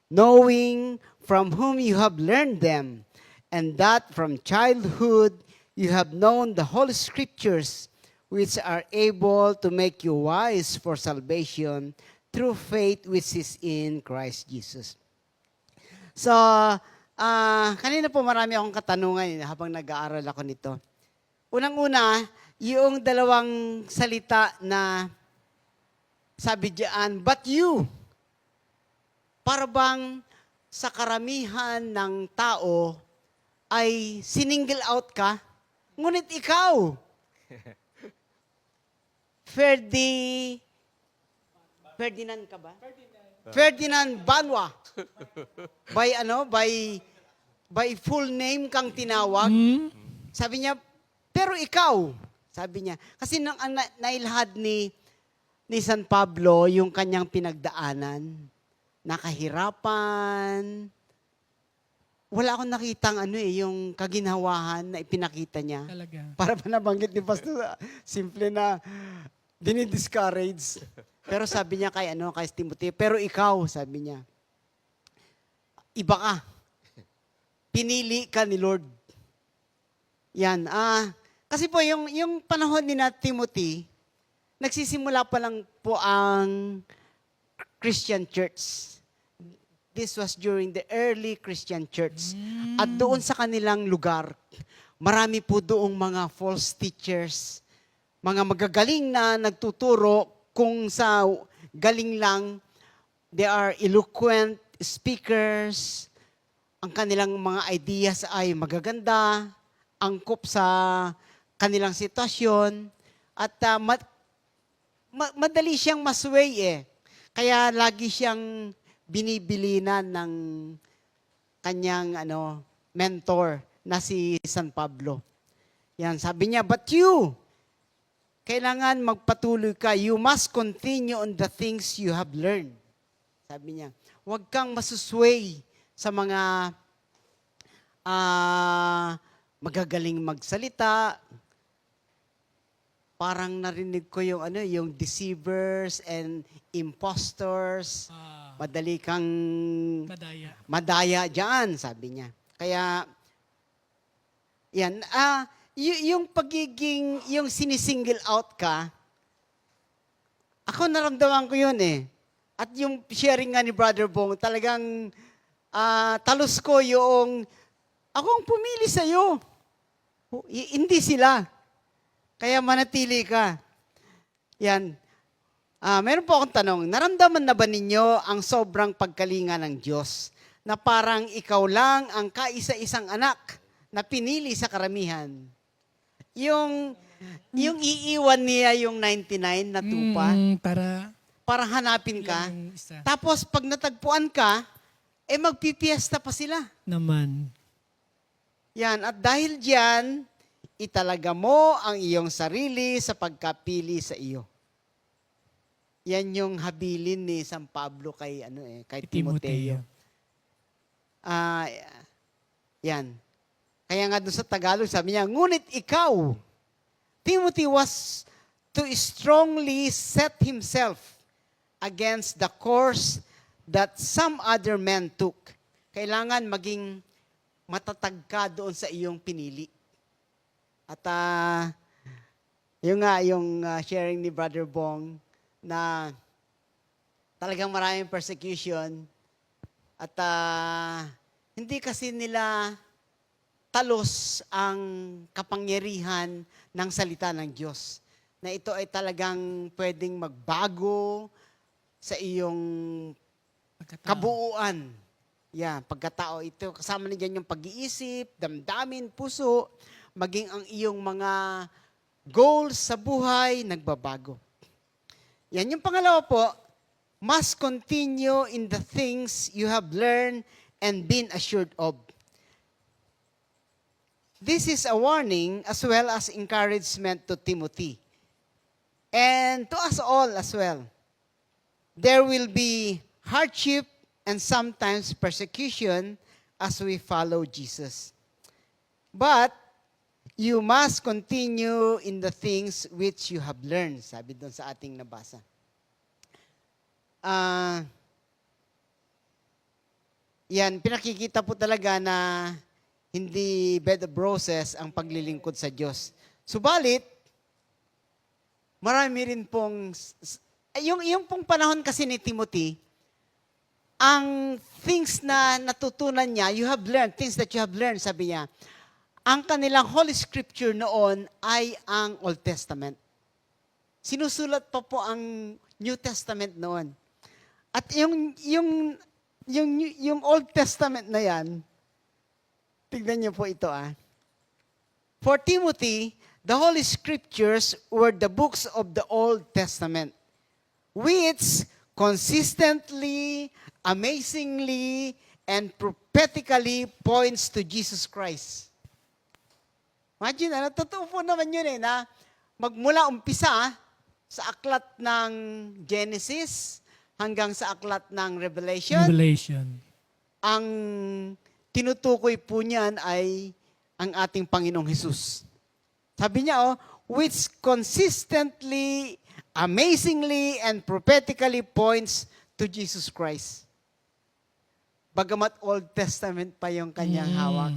S5: knowing from whom you have learned them, and that from childhood you have known the Holy Scriptures, which are able to make you wise for salvation through faith which is in Christ Jesus. So, kanina po marami akong katanungan habang nag-aaral ako nito. Unang-una, yung dalawang salita na sabi diyan, but you, para bang sa karamihan ng tao ay sininggle out ka, ngunit ikaw, Ferdinand ka ba? Ferdinand Banwa. By full name kang tinawag. Sabi niya, pero ikaw, sabi niya. Kasi ang nailhad ni San Pablo, yung kanyang pinagdaanan, nakahirapan. Wala akong nakitang yung kaginhawahan na ipinakita niya.
S4: Talaga.
S5: Para ba nabanggit ni Pastor, simple na dinidiscourage. Pero sabi niya kay Timothy, pero ikaw, sabi niya, iba ka. Pinili ka ni Lord. Yan. Kasi po, yung panahon ni Timothy, nagsisimula pa lang po ang Christian church. This was during the early Christian church. At doon sa kanilang lugar, marami po doong mga false teachers, mga magagaling na nagtuturo kung sa galing lang, they are eloquent speakers, ang kanilang mga ideas ay magaganda, angkop sa kanilang sitwasyon, at madali siyang masway Kaya lagi siyang binibilinan ng kanyang mentor na si San Pablo. Yan, sabi niya, but you, kailangan magpatuloy ka. You must continue on the things you have learned. Sabi niya, huwag kang masusway sa mga magagaling magsalita. Parang narinig ko yung deceivers and impostors. Madali kang madaya dyan, sabi niya. Kaya, yan. Yung pagiging, yung sinisingle out ka, ako naramdaman ko yun At yung sharing nga ni Brother Bong, talagang talos ko yung, akong pumili sa'yo. Hindi sila. Kaya manatili ka. Yan. Meron po akong tanong, naramdaman na ba ninyo ang sobrang pagkalinga ng Diyos na parang ikaw lang ang kaisa-isang anak na pinili sa karamihan? Yung iiwan niya yung 99 na tupa para hanapin ka. Tapos pag natagpuan ka, magpipiesta pa sila.
S4: Naman.
S5: Yan. At dahil diyan, italaga mo ang iyong sarili sa pagkapili sa iyo. Yan yung habilin ni San Pablo kay Timoteo. Yan. Kaya nga doon sa Tagalog, sabi niya, ngunit ikaw, Timothy was to strongly set himself against the course that some other men took. Kailangan maging matatag ka doon sa iyong pinili. At yung sharing ni Brother Bong na talagang maraming persecution at hindi kasi nila talos ang kapangyarihan ng salita ng Diyos. Na ito ay talagang pwedeng magbago sa iyong kabuuan. Pagkatao ito. Kasama na dyan yung pag-iisip, damdamin, puso, maging ang iyong mga goals sa buhay, nagbabago. Yan. Yung pangalawa po, must continue in the things you have learned and been assured of. This is a warning as well as encouragement to Timothy. And to us all as well. There will be hardship and sometimes persecution as we follow Jesus. But you must continue in the things which you have learned, sabi doon sa ating nabasa. Yan, pinakikita po talaga na hindi bed of roses ang paglilingkod sa Diyos. Subalit, marami rin pong, yung pong panahon kasi ni Timothy, ang things na natutunan niya, you have learned, things that you have learned, sabi niya, ang kanilang Holy Scripture noon ay ang Old Testament. Sinusulat pa po ang New Testament noon. At yung Old Testament na yan, tignan niyo po ito For Timothy, the Holy Scriptures were the books of the Old Testament, which consistently, amazingly, and prophetically points to Jesus Christ. Imagine, totoo po naman yun na magmula umpisa sa aklat ng Genesis hanggang sa aklat ng Revelation, ang tinutukoy po niyan ay ang ating Panginoong Hesus. Sabi niya, which consistently, amazingly, and prophetically points to Jesus Christ. Bagamat Old Testament pa yung kanyang hawak.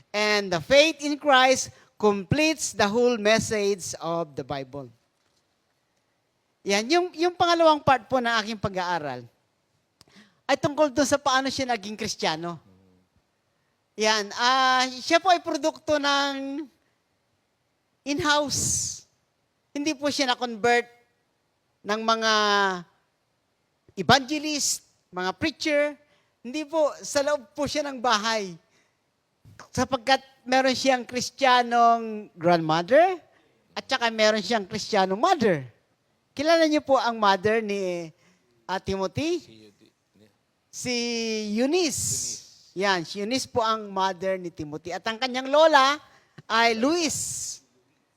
S5: And the faith in Christ completes the whole message of the Bible. Yan, yung pangalawang part po ng aking pag-aaral ay tungkol doon sa paano siya naging Kristiyano. Yan, siya po ay produkto ng in-house. Hindi po siya na-convert ng mga evangelist, mga preacher. Hindi po, sa loob po siya ng bahay. Sapagkat meron siyang Kristiyanong grandmother at saka meron siyang Kristiyanong mother. Kilala niyo po ang mother ni Timothy? Si Eunice. Yan, si Eunice po ang mother ni Timothy. At ang kanyang lola ay Luis.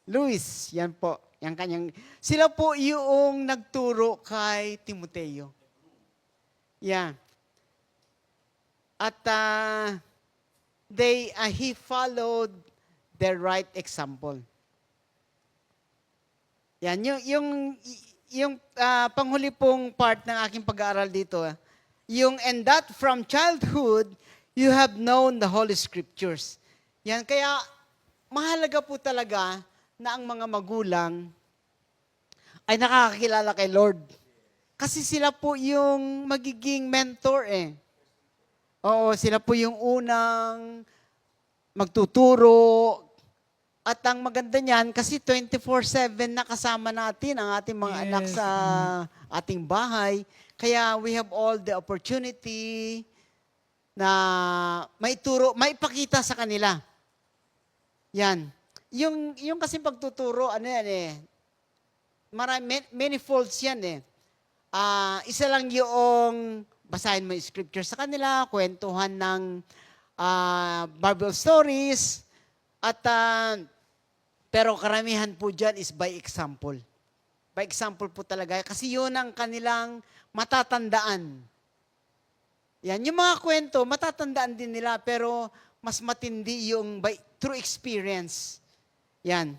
S5: Luis, yan po. Yan kanyang, sila po yung nagturo kay Timoteo. Yan. At he followed their right example. Yan, yung panghuli pong part ng aking pag-aaral dito, and that from childhood, you have known the Holy Scriptures. Yan, kaya mahalaga po talaga na ang mga magulang ay nakakakilala kay Lord. Kasi sila po yung magiging mentor Oo, sila po yung unang magtuturo. At ang maganda niyan, kasi 24/7 na kasama natin ang ating mga anak sa ating bahay. Kaya we have all the opportunity na maipakita sa kanila. Yan. Yung kasi pagtuturo, many folds yan Isa lang yung basahin mo yung scripture sa kanila, kwentuhan ng Bible stories, at pero karamihan po dyan is by example. By example po talaga. Kasi yun ang kanilang matatandaan. Yan, yung mga kwento, matatandaan din nila, pero mas matindi yung through experience. Yan.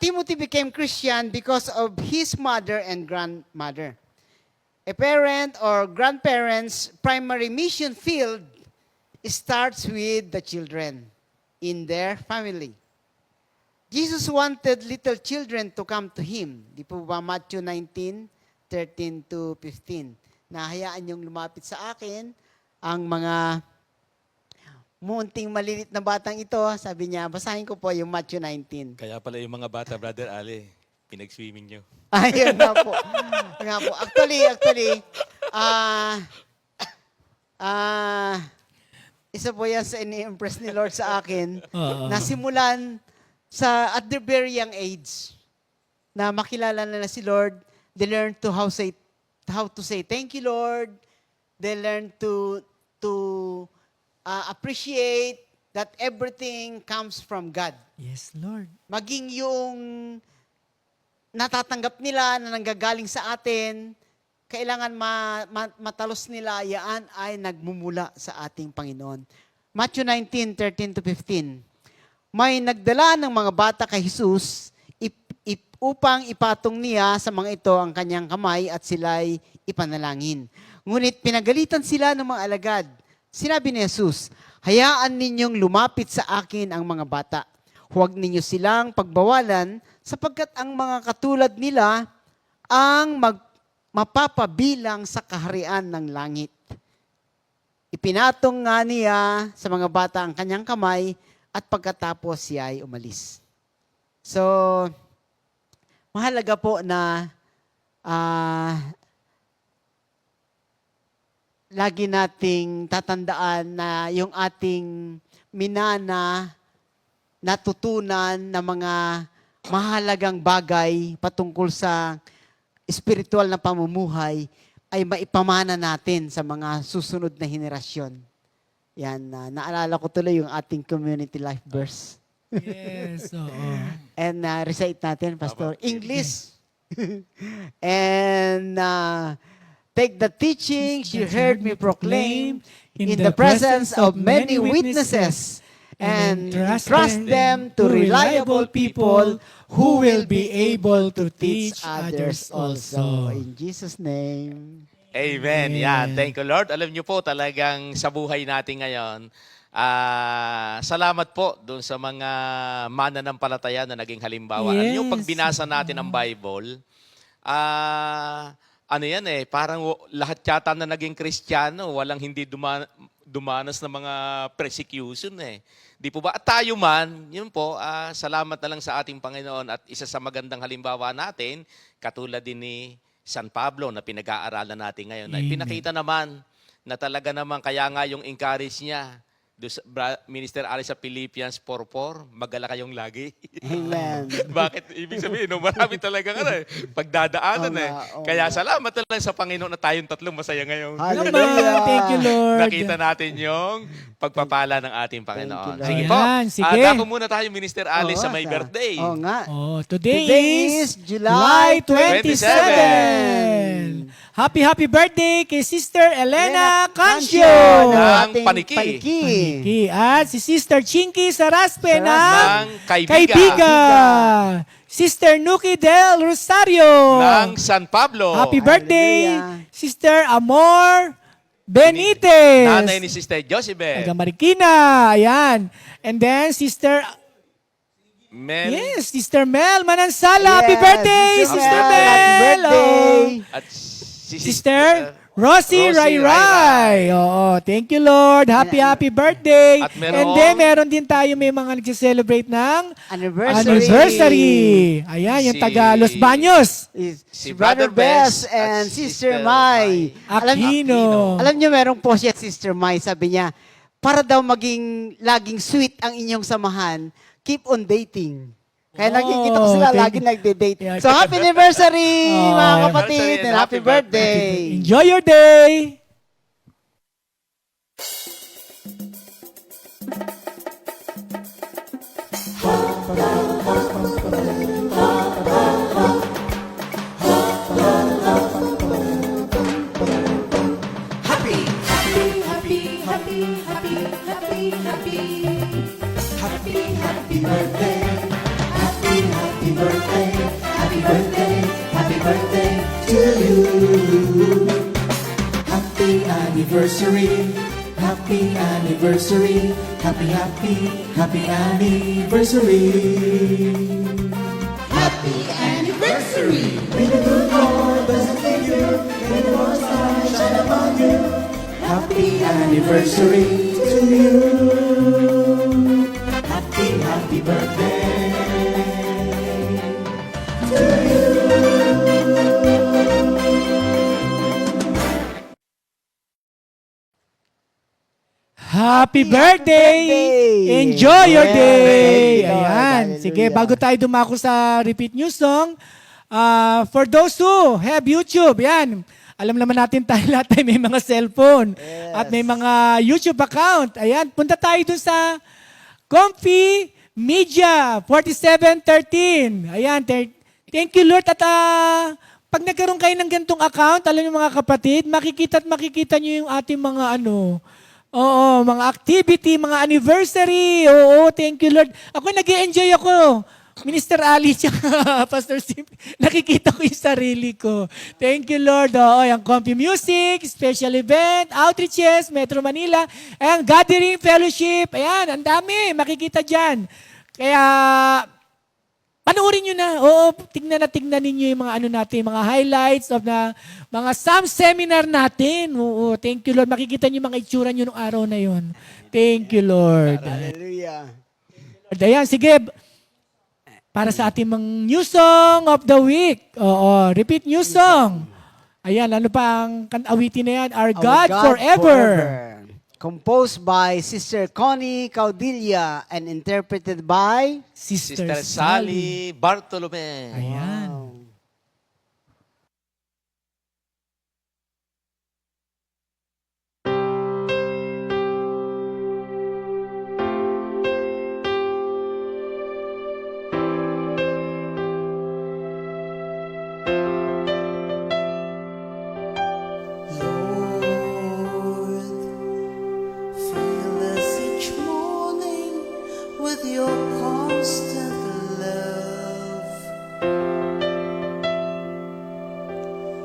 S5: Timothy became Christian because of his mother and grandmother. A parent or grandparents' primary mission field starts with the children in their family. Jesus wanted little children to come to Him. Di po ba Matthew 19:13-15? Na hayaan niyong lumapit sa akin ang mga munting malilit na batang ito. Sabi niya, basahin ko po yung Matthew 19.
S6: Kaya pala yung mga bata, Brother Ali, pinag-swimming nyo.
S5: Ayun nga po. Actually, isa po yan sa ini-impress ni Lord sa akin, na simulan at their very young age, na makilala na si Lord, they learn to how to say thank you, Lord. They learn to appreciate that everything comes from God.
S4: Yes, Lord.
S5: Maging yung natatanggap nila na nanggagaling sa atin, kailangan matalos nila, yan ay nagmumula sa ating Panginoon. Matthew 19:13-15. May nagdala ng mga bata kay Jesus upang ipatong niya sa mga ito ang kanyang kamay at sila'y ipanalangin. Ngunit pinagalitan sila ng mga alagad. Sinabi ni Jesus, hayaan ninyong lumapit sa akin ang mga bata. Huwag ninyo silang pagbawalan sapagkat ang mga katulad nila ang mapapabilang sa kaharian ng langit. Ipinatong nga niya sa mga bata ang kanyang kamay at pagkatapos siya ay umalis. So, mahalaga po na lagi nating tatandaan na yung ating minana, natutunan na mga mahalagang bagay patungkol sa espiritual na pamumuhay ay maipamana natin sa mga susunod na henerasyon. Yan, naalala ko tuloy yung ating community life verse.
S4: Yes, oo.
S5: And recite natin, Pastor. English. And take the teachings you heard me proclaim in the presence of many witnesses and trust them to reliable people who will be able to teach others also. In Jesus' name.
S6: Amen. Yan. Thank you, Lord. Alam niyo po, talagang sa buhay natin ngayon, salamat po doon sa mga mananampalataya na naging halimbawa. Alam niyo, pag binasa natin ang Bible, ano yan parang lahat yata na naging Kristiyano, walang hindi dumanas ng mga persecution Di po ba? At tayo man, yun po, salamat na lang sa ating Panginoon at isa sa magandang halimbawa natin, katulad din ni San Pablo na pinag-aaralan natin ngayon. Na pinakita naman na talaga naman, kaya nga yung encourage niya, Minister Alice sa Philippians 4:4, magala kayong lagi.
S5: Amen.
S6: Bakit? Ibig sabihin, marami talagang pagdadaanan Kaya salamat na lang sa Panginoon na tayong tatlong masaya ngayon.
S5: Hallelujah.
S4: Thank you, Lord.
S6: Nakita natin yung pagpapala ng ating Panginoon.
S5: Thank
S6: Sige
S4: you,
S6: po.
S4: Lord. Ayan, sige.
S6: Dako muna tayo, Minister Alice, sa may birthday.
S5: Oo nga.
S4: Oh, today is
S5: July
S4: 27. Happy birthday kay Sister Elena Cancio.
S6: Ng
S5: ating
S6: Paniki.
S4: Paniki. At si Sister Chinky Saraspe
S6: Ng Kaibigan.
S4: Kaibigan. Sister Nuki Del Rosario.
S6: Ng San Pablo.
S4: Happy birthday,
S5: Hallelujah.
S4: Sister Amor Benitez.
S6: Nanay ni Sister Josibet.
S4: Taga Marikina. Ayan. And then, Sister...
S6: Mel.
S4: Yes, Sister Mel Manansala. Happy
S5: Yes,
S4: birthday,
S5: Sister
S4: Sister
S5: Mel.
S4: Mel.
S5: Happy birthday.
S6: At si
S4: Sister Rosie
S6: Rosie
S4: Ray. Oo, thank you, Lord. Happy birthday.
S6: At meron-
S4: And then, meron din tayo may mga nag-celebrate ng
S5: Anniversary.
S4: Ayan, yung
S5: Si-
S4: taga Los Baños.
S5: Si Brother Bess and Sister Mai.
S4: Aquino.
S5: Alam niyo, merong post yan, Sister Mai, sabi niya, para daw maging laging sweet ang inyong samahan, keep on dating. Kaya nakikita ko sila lagi nagde-date.
S4: Yeah.
S5: So, happy anniversary,
S4: Oh,
S5: mga
S6: happy
S5: kapatid,
S6: anniversary
S5: and
S6: and
S5: happy
S6: happy birthday.
S5: birthday.
S4: Enjoy your day.
S1: Happy anniversary, happy anniversary, happy anniversary. Happy anniversary. May the good Lord bless and keep you, may the Lord's light shine upon you. Happy anniversary to you. Happy birthday to you.
S4: Happy birthday! Enjoy your
S5: Yes.
S4: day!
S5: Thank you, Lord.
S4: Ayan.
S5: Hallelujah.
S4: Sige, bago tayo dumako sa repeat news song, for those who have YouTube, yan. Alam naman natin tayo lahat ay may mga cellphone at may mga YouTube account. Ayan, punta tayo dun sa Comfy Media 4713. Ayan, thank you Lord at pag nagkaroon kayo ng ganitong account, alam niyo mga kapatid, makikita niyo yung ating mga mga activity, mga anniversary. Oo, thank you Lord. Ako nag-enjoy ako. Minister Ali tsaka Pastor Sim, nakikita ko yung sarili ko. Thank you Lord. Oo, yung Comfy Music, special event, outreaches, Metro Manila, and gathering fellowship. Ayan, ang dami. Makikita dyan. Kaya, panoorin nyo na. Oo, tignan ninyo yung mga ano natin, mga highlights of the mga Psalm seminar natin. Oo, thank you Lord. Makikita nyo yung mga itsura nyo nung araw na yon. Thank you Lord.
S5: Hallelujah.
S4: Ayan, sige. Para sa ating mga new song of the week. Oo, repeat new song. Ayan, ano pa ang awitin na yan? Our God, forever.
S5: Composed by Sister Connie Caudilla and interpreted by
S4: Sister,
S6: Sister Sally Bartolome.
S4: Ayan.
S1: Lord, fill us each morning with your constant love,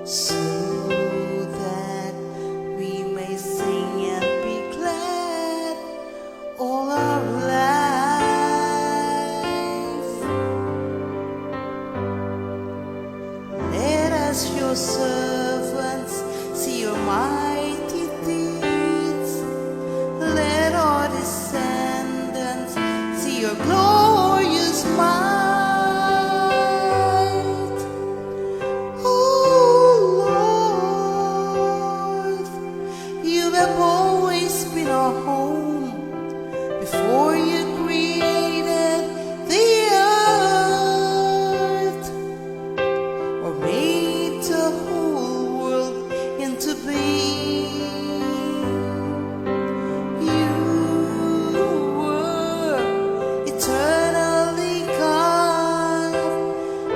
S1: so that we may sing and be glad all our life. Let us, your servants, see your mighty deeds. Let our descendants see your glorious might. Oh Lord, you have always been our home before you created the earth, or made the whole world into being. You were eternally God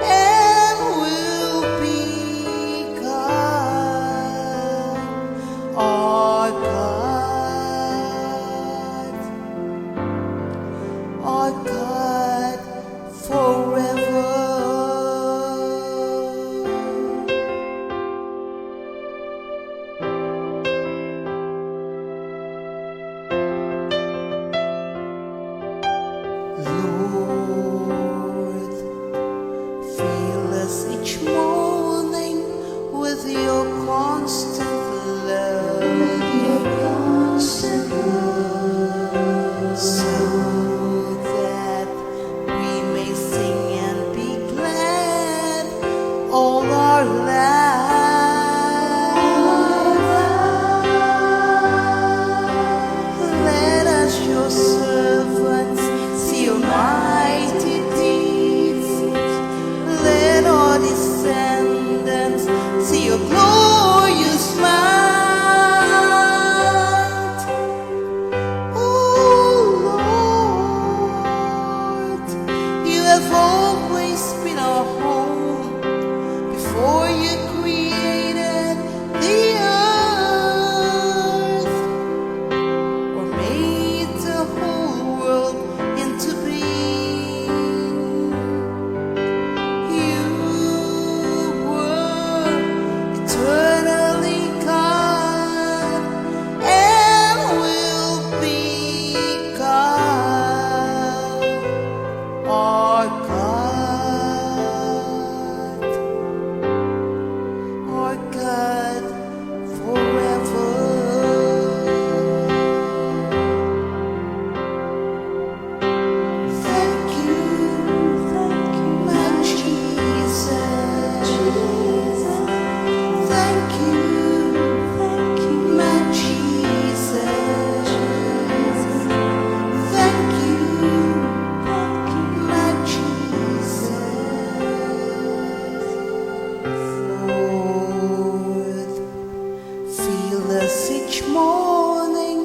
S1: and will be God, our God forever. Lord, fill us each morning with your constant love, so that we may sing and be glad all our lives. Let us, your servants, see your mighty deeds. Let our descendants see your glorious might. Oh Lord, you have always been our home before you created the earth, or made the whole world into being. You were eternally God and will be God, our God forever. Thank you, my Jesus. Thank you, my Jesus. Thank you, my Jesus. Lord, fill us each morning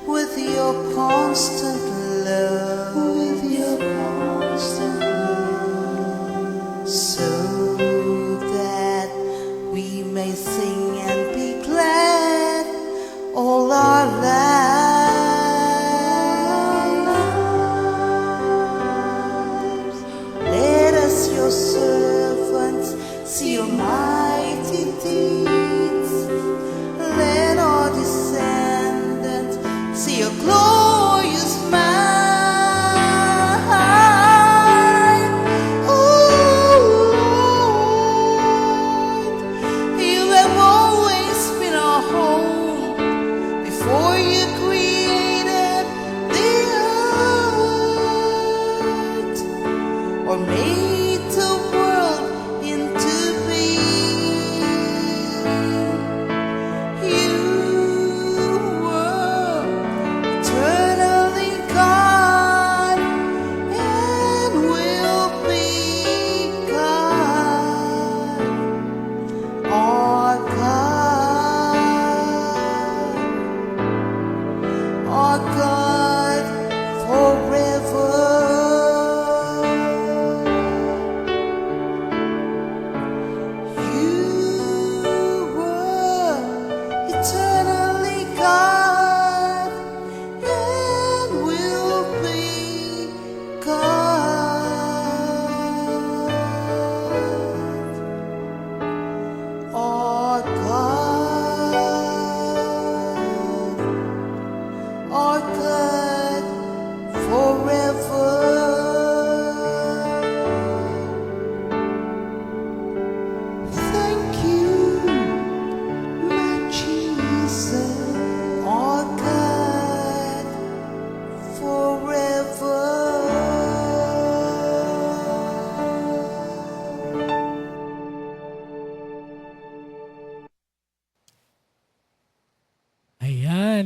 S1: with your constant love, so that we may sing and be glad all our lives. Let us, your servants, see your mighty deeds. Let our descendants see your glorious might.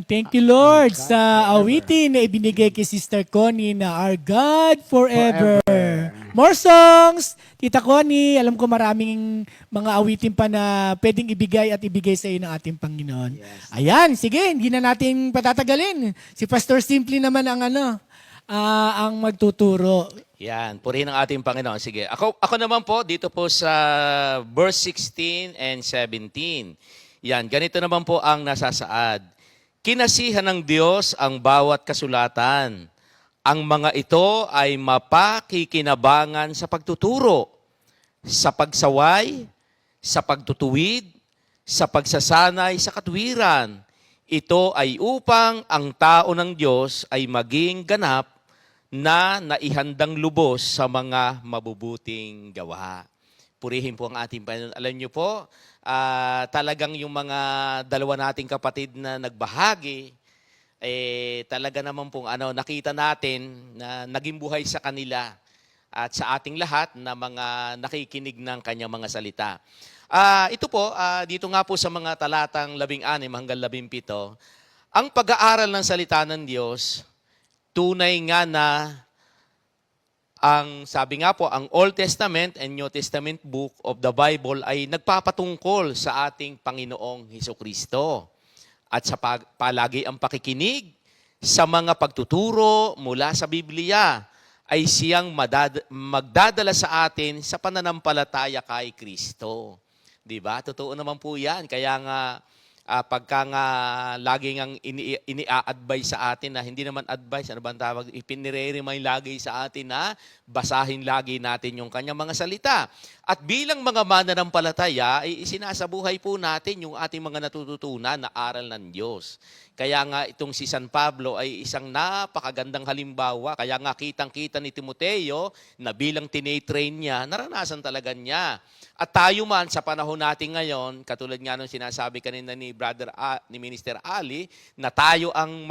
S4: Thank you, Lord, sa awitin na ibinigay kay Sister Connie na Our God Forever. More songs! Tita Connie, alam ko maraming mga awitin pa na pwedeng ibigay at ibigay sa iyo ng ating Panginoon. Ayan, sige, hindi na natin patatagalin. Si Pastor Simply naman ang magtuturo.
S6: Yan, purihin ang ating Panginoon. Sige, ako naman po, dito po sa verse 16 and 17. Yan, ganito naman po ang nasasaad. Kinasihan ng Diyos ang bawat kasulatan. Ang mga ito ay mapakikinabangan sa pagtuturo, sa pagsaway, sa pagtutuwid, sa pagsasanay sa katwiran. Ito ay upang ang tao ng Diyos ay maging ganap na naihandang lubos sa mga mabubuting gawa. Purihin po ang ating Panginoon. Alam niyo po, talagang yung mga dalawa nating kapatid na nagbahagi, talaga naman pong nakita natin na naging buhay sa kanila at sa ating lahat na mga nakikinig ng kanyang mga salita. Ito po, dito nga po sa mga talatang 16 hanggang 17, ang pag-aaral ng salita ng Diyos, tunay nga na sabi nga po, ang Old Testament and New Testament book of the Bible ay nagpapatungkol sa ating Panginoong Hesukristo. At sa palagi ang pakikinig sa mga pagtuturo mula sa Biblia ay siyang magdadala sa atin sa pananampalataya kay Kristo. Diba? Totoo naman po yan. Kaya nga, pagka nga lagi ngang ini-advise sa atin na hindi naman advice, ano ba ang tawag? Ipinire-remind lagi sa atin na basahin lagi natin yung kanyang mga salita. At bilang mga mananampalataya, ay isinasabuhay po natin yung ating mga natututunan na aral ng Diyos. Kaya nga itong si San Pablo ay isang napakagandang halimbawa. Kaya nga kitang-kita ni Timoteo na bilang tinitrain niya, naranasan talaga niya. At tayo man sa panahon natin ngayon, katulad nga nung sinasabi kanina ni ni Minister Ali, na tayo ang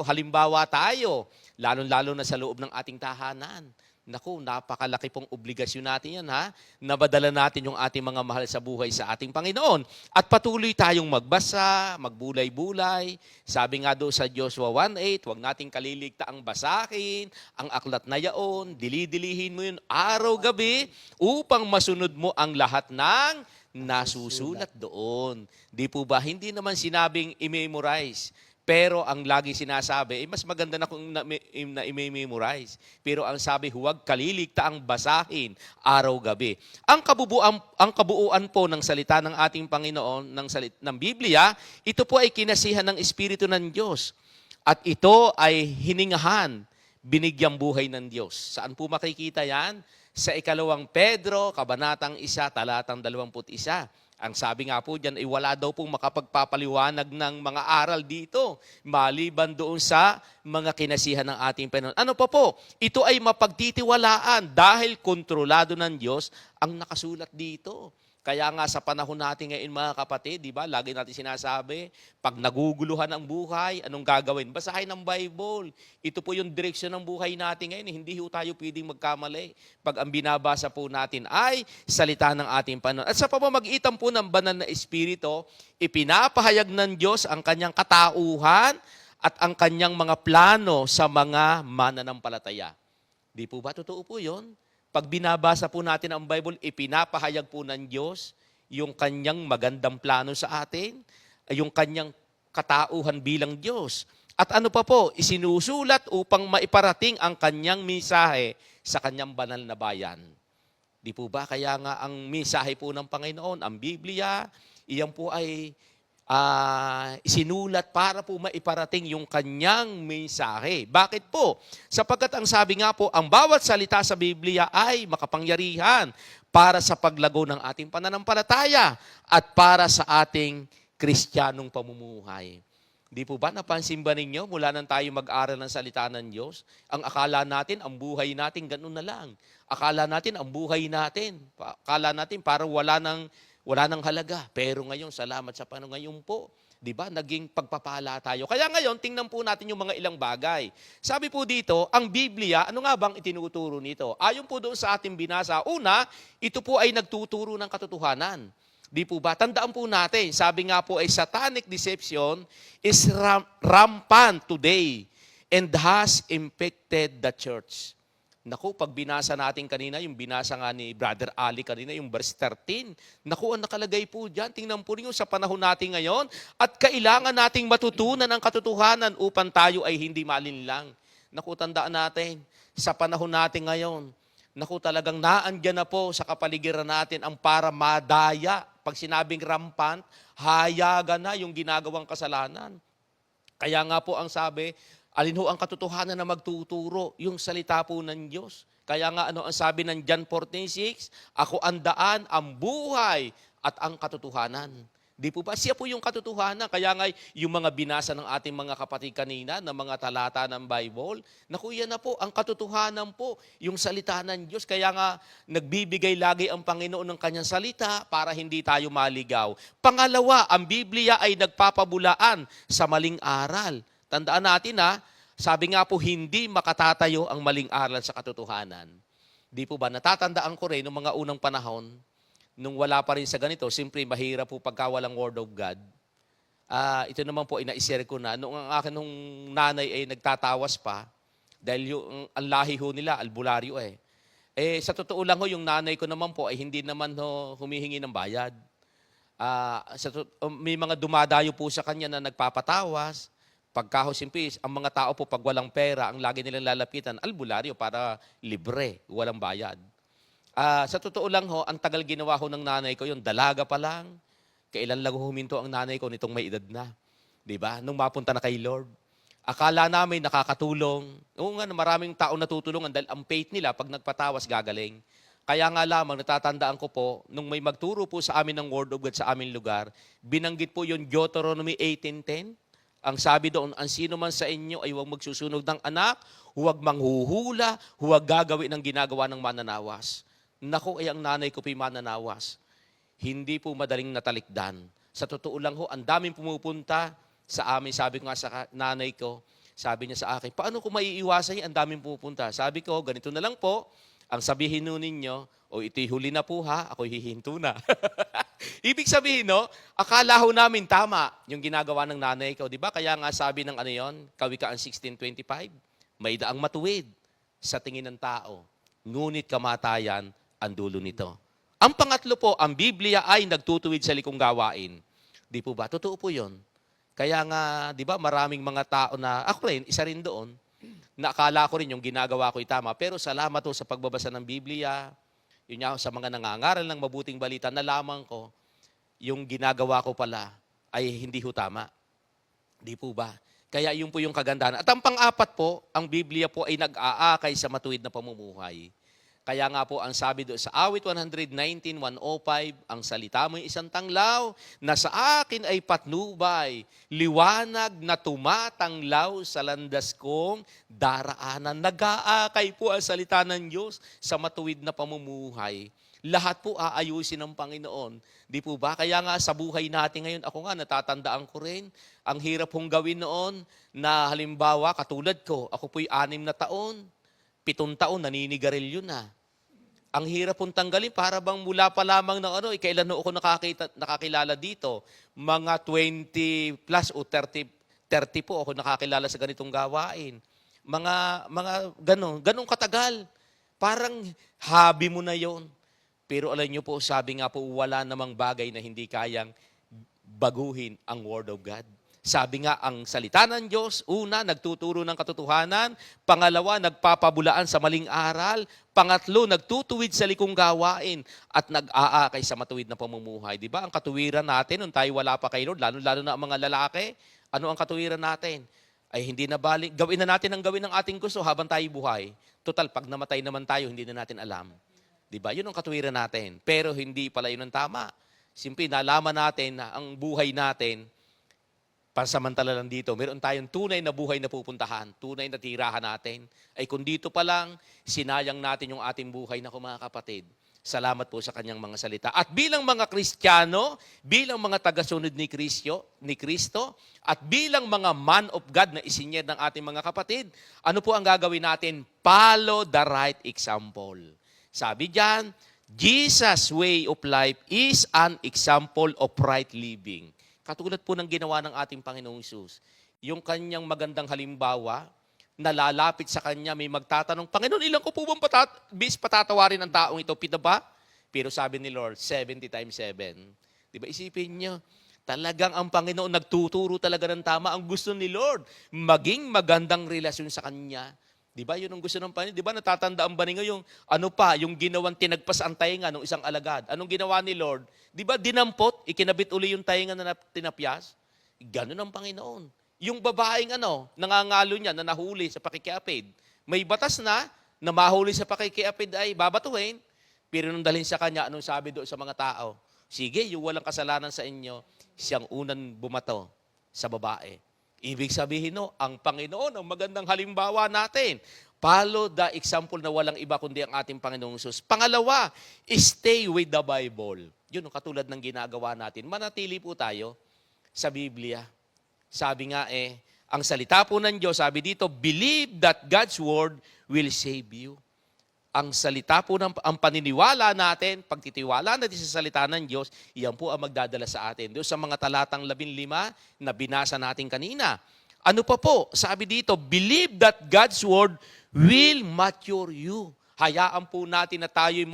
S6: halimbawa tayo, lalo-lalo na sa loob ng ating tahanan. Naku, napakalaki pong obligasyon natin yan, ha? Nabadala natin yung ating mga mahal sa buhay sa ating Panginoon. At patuloy tayong magbasa, magbulay-bulay. Sabi nga doon sa Joshua 1:8, huwag nating kaliligta ang basahin, ang aklat na yaon, dili-dilihin mo yun araw-gabi upang masunod mo ang lahat ng nasusulat doon. Di po ba? Hindi naman sinabing i-memorize. Pero ang lagi sinasabi, mas maganda na kung na-memorize. Pero ang sabi, huwag kaliligta ang basahin araw-gabi. Ang kabuuan po ng salita ng ating Panginoon, ng Biblia, ito po ay kinasihan ng Espiritu ng Diyos. At ito ay hiningahan, binigyang buhay ng Diyos. Saan po makikita yan? Sa 2 Pedro, Kabanatang 1, Talatang 21. Ang sabi nga po dyan, wala daw pong makapagpapaliwanag ng mga aral dito, maliban doon sa mga kinasihan ng ating Panginoon. Ano pa po? Ito ay mapagtitiwalaan dahil kontrolado ng Diyos ang nakasulat dito. Kaya nga sa panahon natin ngayon mga kapatid, di ba, lagi natin sinasabi, pag naguguluhan ang buhay, anong gagawin? Basahin ang Bible. Ito po yung direksyon ng buhay natin ngayon. Hindi po tayo pwedeng magkamali. Pag ang binabasa po natin ay salita ng ating Panginoon. At sa pamamagitan po ng banal na Espiritu, ipinapahayag ng Diyos ang kanyang katauhan at ang kanyang mga plano sa mga mananampalataya. Di po ba totoo po yun? Pag binabasa po natin ang Bible, ipinapahayag po ng Diyos yung kanyang magandang plano sa atin, yung kanyang katauhan bilang Diyos. At ano pa po, isinusulat upang maiparating ang kanyang mensahe sa kanyang banal na bayan. Di po ba? Kaya nga ang mensahe po ng Panginoon, ang Biblia, iyan po ay isinulat para po maiparating yung kanyang mensahe. Bakit po? Sapagkat ang sabi nga po, ang bawat salita sa Biblia ay makapangyarihan para sa paglago ng ating pananampalataya at para sa ating Kristiyanong pamumuhay. Di po ba napansin ba ninyo, mula nang tayo mag-aral ng salita ng Diyos, ang akala natin, ang buhay natin, ganun na lang. Akala natin, ang buhay natin, akala natin parang wala nang halaga. Pero ngayon, salamat sa Panginoon ngayon po. Di ba? Naging pagpapala tayo. Kaya ngayon, tingnan po natin yung mga ilang bagay. Sabi po dito, ang Biblia, ano nga bang itinuturo nito? Ayon po doon sa ating binasa, una, ito po ay nagtuturo ng katotohanan. Di po ba? Tandaan po natin, sabi nga po ay satanic deception is rampant today and has infected the church. Naku, pag binasa natin kanina, yung binasa nga ni Brother Ali kanina, yung verse 13, naku, ang nakalagay po dyan, tingnan po rin sa panahon natin ngayon, at kailangan nating matutunan ang katotohanan upang tayo ay hindi malinlang. Naku, tandaan natin, sa panahon natin ngayon, naku, talagang naandyan na po sa kapaligiran natin ang para madaya. Pag sinabing rampant, hayagan na yung ginagawang kasalanan. Kaya nga po ang sabi, alin ho ang katotohanan na magtuturo? Yung salita po ng Diyos. Kaya nga ano ang sabi ng John 14:6? Ako ang daan, ang buhay, at ang katotohanan. Di po ba? Siya po yung katotohanan. Kaya nga yung mga binasa ng ating mga kapatid kanina, ng mga talata ng Bible, naku, yan na po, ang katotohanan po, yung salita ng Diyos. Kaya nga nagbibigay lagi ang Panginoon ng kanyang salita para hindi tayo maligaw. Pangalawa, ang Biblia ay nagpapabulaan sa maling aral. Tandaan natin sabi nga po, hindi makatatayo ang maling aral sa katotohanan. Di po ba? Natatandaan ko rin noong mga unang panahon, nung wala pa rin sa ganito, simpre mahirap po pagka walang Word of God. Ito naman po, ina-share ko na. Noong ang akin nung nanay ay nagtatawas pa, dahil yung ang lahi ho nila, albularyo sa totoo lang ho, yung nanay ko naman po ay hindi naman humihingi ng bayad. May mga dumadayo po sa kanya na nagpapatawas. Pagka ho, simpre, ang mga tao po pag walang pera, ang lagi nilang lalapitan, albularyo para libre, walang bayad. Sa totoo lang ho, ang tagal ginawa ho ng nanay ko, yung dalaga pa lang, kailan lang huminto ang nanay ko nitong may edad na. Diba? Nung mapunta na kay Lord. Akala namin nakakatulong. Oo nga, maraming tao natutulungan dahil ang faith nila, pag nagpatawas, gagaling. Kaya nga lamang, natatandaan ko po, nung may magturo po sa amin ng Word of God sa aming lugar, binanggit po yung Deuteronomy 18:10. Ang sabi doon, ang sino man sa inyo ay huwag magsusunog ng anak, huwag manghuhula, huwag gagawin ng ginagawa ng mananawas. Naku, ang nanay ko po'y mananawas. Hindi po madaling natalikdan. Sa totoo lang ho, ang daming pumupunta sa amin. Sabi ko nga sa nanay ko, sabi niya sa akin, paano ko maiiwasan yan? Ang daming pumupunta. Sabi ko, ganito na lang po, ang sabihin nun ninyo, ito'y huli na po ha, ako'y hihinto na. Ibig sabihin, akala ho namin tama yung ginagawa ng nanay ko. Di ba? Kaya nga sabi ng Kawikaan 16:25, may daang matuwid sa tingin ng tao, ngunit kamatayan ang dulo nito. Ang pangatlo po, ang Biblia ay nagtutuwid sa likong gawain. Di po ba? Totoo po yun. Kaya nga, di ba, maraming mga tao na, ako rin, isa rin doon, na akala ko rin yung ginagawa ko'y tama. Pero salamat ho sa pagbabasa ng Biblia, yun nga, sa mga nangangaral ng mabuting balita, nalaman ko, yung ginagawa ko pala ay hindi ho tama. Di po ba? Kaya yun po yung kagandahan. At ang pang-apat po, ang Biblia po ay nag-aakay sa matuwid na pamumuhay. Kaya nga po ang sabi doon sa awit 119:105, ang salita mo'y isang tanglaw na sa akin ay patnubay, liwanag na tumatanglaw sa landas kong daraanan. Nag-aakay po ang salita ng Diyos sa matuwid na pamumuhay. Lahat po aayusin ng Panginoon. Di po ba? Kaya nga sa buhay natin ngayon, ako nga natatandaan ko rin, ang hirap hong gawin noon na halimbawa, katulad ko, ako po'y 6 na taon, 7 taon, naninigarilyo na. Ang hirap pong tanggalin, para bang mula pa lamang ng kailan ako nakakilala dito? Mga 20 plus o 30 po ako nakakilala sa ganitong gawain. Mga ganun katagal. Parang hobby mo na yon. Pero alam niyo po, sabi nga po, wala namang bagay na hindi kayang baguhin ang Word of God. Sabi nga, ang salita ng Diyos, una, nagtuturo ng katotohanan. Pangalawa, nagpapabulaan sa maling aral. Pangatlo, nagtutuwid sa likong gawain. At nag-aakay sa matuwid na pamumuhay. Di ba? Ang katuwiran natin, nung tayo wala pa kay Lord, lalo na ang mga lalaki, ano ang katuwiran natin? Ay hindi na balik. Gawin na natin ang gawin ng ating gusto habang tayo buhay. Total, pag namatay naman tayo, hindi na natin alam. Di ba? Yun ang katuwiran natin. Pero hindi pala yun ang tama. Simple, nalaman natin na ang buhay natin, pansamantala lang dito, meron tayong tunay na buhay na pupuntahan, tunay na tirahan natin. Ay kung dito pa lang, sinayang natin yung ating buhay na mga kapatid. Salamat po sa kanyang mga salita. At bilang mga Kristiyano, bilang mga tagasunod ni Kristo, at bilang mga man of God na isinyer ng ating mga kapatid, ano po ang gagawin natin? Follow the right example. Sabi diyan, Jesus' way of life is an example of right living. Katulad po ng ginawa ng ating Panginoong Hesus. Yung kanyang magandang halimbawa, nalalapit sa kanya, may magtatanong, Panginoon, ilang ko po bang patatawarin ang taong ito? Pita ba? Pero sabi ni Lord, 70 times 7. Di ba isipin niyo, talagang ang Panginoon nagtuturo talaga ng tama. Ang gusto ni Lord, maging magandang relasyon sa Kanya. Di ba? Yun ang gusto ng Panginoon. Di ba natatandaan ba ninyo yung yung ginawang tinagpas ang tainga ng isang alagad? Anong ginawa ni Lord? Di ba dinampot, ikinabit uli yung tainga na tinapyas? Ganun ang Panginoon. Yung babaeng nangangalo niya na nahuli sa pakikiapid. May batas na mahuli sa pakikiapid ay babatuhin. Pero nung dalhin sa kanya, anong sabi doon sa mga tao? Sige, yung walang kasalanan sa inyo, siyang unang bumato sa babae. Ibig sabihin ang Panginoon, ang magandang halimbawa natin. Follow the example na walang iba kundi ang ating Panginoong Hesus. Pangalawa, stay with the Bible. Yun ang katulad ng ginagawa natin. Manatili po tayo sa Biblia. Sabi nga ang salita po ng Diyos, sabi dito, believe that God's word will save you. Ang salita po ang paniniwala natin, pagtitiwala natin sa salita ng Diyos, iyan po ang magdadala sa atin. Doon sa mga talatang 15 na binasa natin kanina. Ano pa po? Sabi dito, believe that God's word will mature you. Hayaan po natin na tayo'y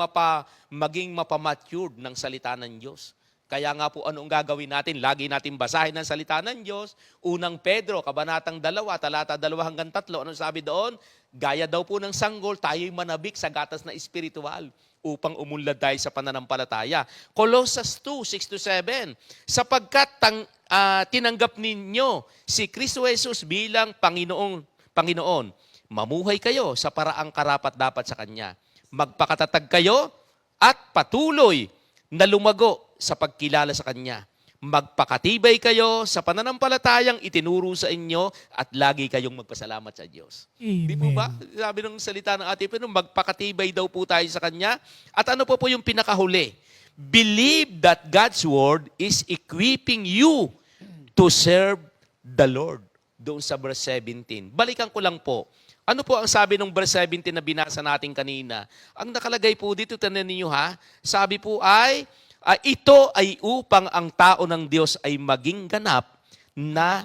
S6: maging mapamatured ng salita ng Diyos. Kaya nga po anong gagawin natin? Lagi natin basahin ang salita ng Diyos. Unang Pedro, kabanatang 2, talata 2 hanggang 3. Anong sabi doon? Gaya daw po ng sanggol, tayo'y manabik sa gatas na espiritual upang umunlad tayo sa pananampalataya. Colossus 2:6-7, sapagkat tinanggap ninyo si Kristo Jesus bilang Panginoon, mamuhay kayo sa paraang karapat-dapat sa Kanya. Magpakatatag kayo at patuloy na lumago sa pagkilala sa Kanya. Magpakatibay kayo sa pananampalatayang itinuro sa inyo at lagi kayong magpasalamat sa Diyos.
S4: Amen.
S6: Di po ba? Sabi ng salita ng ating Panginoon, magpakatibay daw po tayo sa Kanya. At ano po yung pinakahuli? Believe that God's word is equipping you to serve the Lord. Doon sa verse 17. Balikan ko lang po. Ano po ang sabi ng verse 17 na binasa natin kanina? Ang nakalagay po dito, tanan ninyo sabi po ay, ito ay upang ang tao ng Diyos ay maging ganap na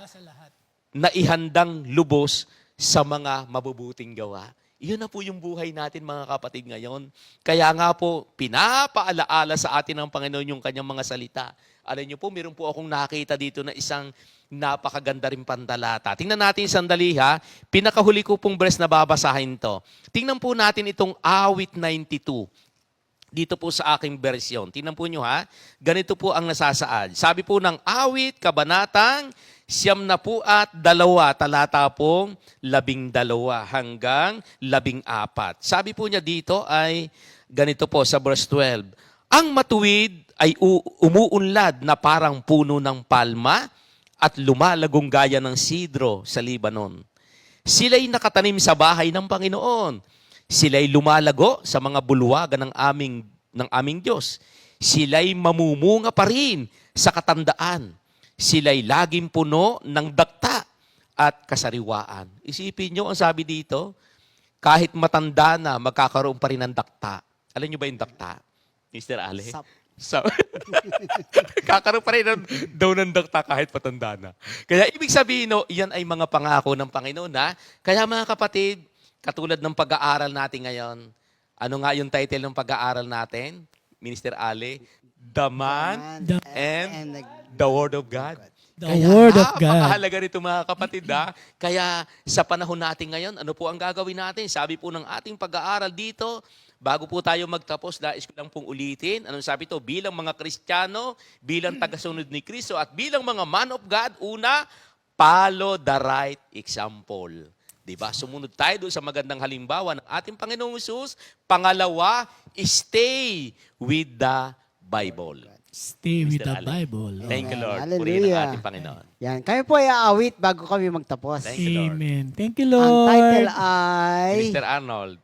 S6: ihandang lubos sa mga mabubuting gawa. Iyon na po yung buhay natin mga kapatid ngayon. Kaya nga po, pinapaalaala sa atin ng Panginoon yung kanyang mga salita. Alam niyo po, meron po akong nakita dito na isang napakaganda rin pantalata. Tingnan natin sandali Pinakahuli ko pong verse na babasahin to. Tingnan po natin itong awit 92. Dito po sa aking bersyon. Tingnan po nyo Ganito po ang nasasaad. Sabi po ng awit, kabanatang 92, talata pong 12 hanggang 14. Sabi po niya dito ay ganito po sa verse 12. Ang matuwid ay umuunlad na parang puno ng palma at lumalagong gaya ng sidro sa Libanon. Sila'y nakatanim sa bahay ng Panginoon. Sila'y lumalago sa mga bulwagan ng aming Diyos. Sila'y mamumunga pa rin sa katandaan. Sila'y laging puno ng dakta at kasariwaan. Isipin nyo ang sabi dito, kahit matanda na, magkakaroon pa rin ng dakta. Alam nyo ba yung dakta? Mr. Ale? Kakaroon pa rin daw ng dakta kahit matanda na. Kaya ibig sabihin, iyan ay mga pangako ng Panginoon. Kaya mga kapatid, katulad ng pag-aaral natin ngayon, ano nga yung title ng pag-aaral natin, Minister Ale? The Man and the Word of God.
S4: The Word of God.
S6: Napakahalaga rito mga kapatid. Kaya sa panahon natin ngayon, ano po ang gagawin natin? Sabi po ng ating pag-aaral dito, bago po tayo magtapos, nais ko lang pong ulitin. Anong sabi to? Bilang mga Kristiyano, bilang tagasunod ni Kristo, at bilang mga man of God, una, follow the right example. Diba? Sumunod tayo doon sa magandang halimbawa ng ating Panginoong Hesus. Pangalawa, stay with the Bible.
S4: Stay with
S6: Mr.
S4: the
S6: Ale.
S4: Bible.
S6: Thank you, Lord.
S5: Hallelujah.
S6: Purihin ang ating Panginoon.
S5: Yan. Kayo po ay aawit bago kami magtapos.
S6: Thank you, Lord.
S4: Amen. Thank you,
S5: Ang title
S4: Lord.
S5: ay
S6: Minister Arnold.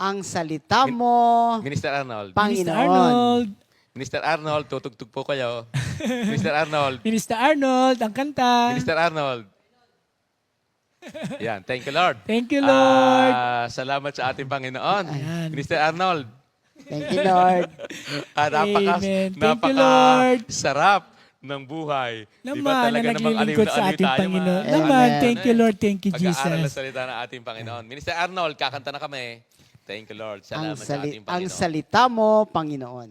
S5: Ang Salita Mo,
S6: Minister Arnold.
S4: Minister
S5: Panginoon.
S4: Arnold.
S6: Minister Arnold, tutugtog po kayo. Minister Arnold.
S4: Minister Arnold, ang kanta.
S6: Minister Arnold. Yan, thank you, Lord.
S4: Thank you, Lord.
S6: Salamat sa ating Panginoon.
S4: Ayan.
S6: Minister Arnold,
S5: Thank you, Lord.
S4: Amen. Thank you, Lord.
S6: Sarap ng buhay.
S4: Naman na naglilingkod sa ating Panginoon.
S5: Amen.
S4: Naman, thank you, Lord. Thank you,
S6: Pag-aaral na
S4: Jesus.
S6: salita ng ating Panginoon. Minister Arnold, kakanta na kami. Thank you, Lord. Salamat sa ating
S5: Ang
S6: Panginoon.
S5: salita mo, Panginoon.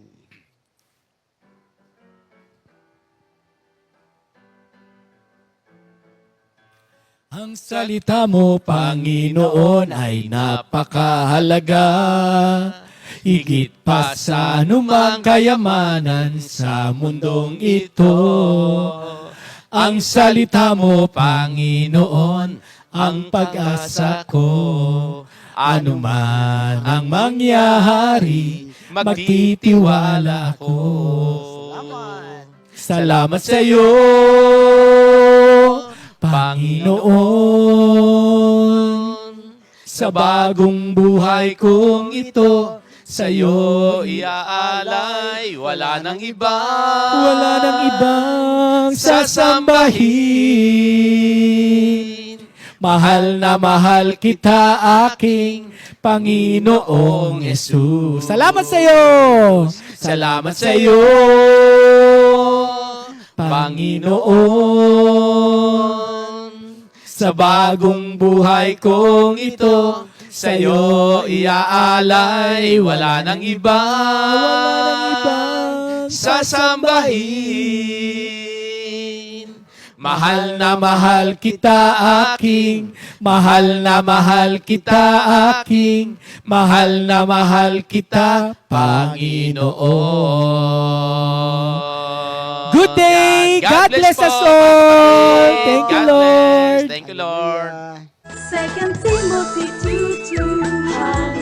S2: Ang salita mo, Panginoon, ay napakahalaga. Higit pa sa anumang kayamanan sa mundong ito. Ang salita mo, Panginoon, ang pag-asa ko. Ano man ang mangyari, magtitiwala ako. Salamat sa iyo, Panginoon, sa bagong buhay kong ito, sa iyo
S6: iaalay, wala nang iba.
S2: wala nang ibang sasambahin. Mahal na mahal kita, aking Panginoong Yesus. Salamat sa iyo. Salamat sa iyo, Panginoon, sa bagong buhay kong ito, sa iyo iaalay, wala nang iba, sasambahin. Mahal na mahal kita, aking, mahal na mahal kita, aking, mahal na mahal kita, Panginoon.
S4: Good day. God bless
S6: po,
S4: us
S6: Pastor
S4: all.
S6: Rick.
S4: Thank you,
S6: God
S4: Lord.
S6: bless. Thank you, Lord.
S5: Hallelujah.
S7: 2 Timothy 2:2.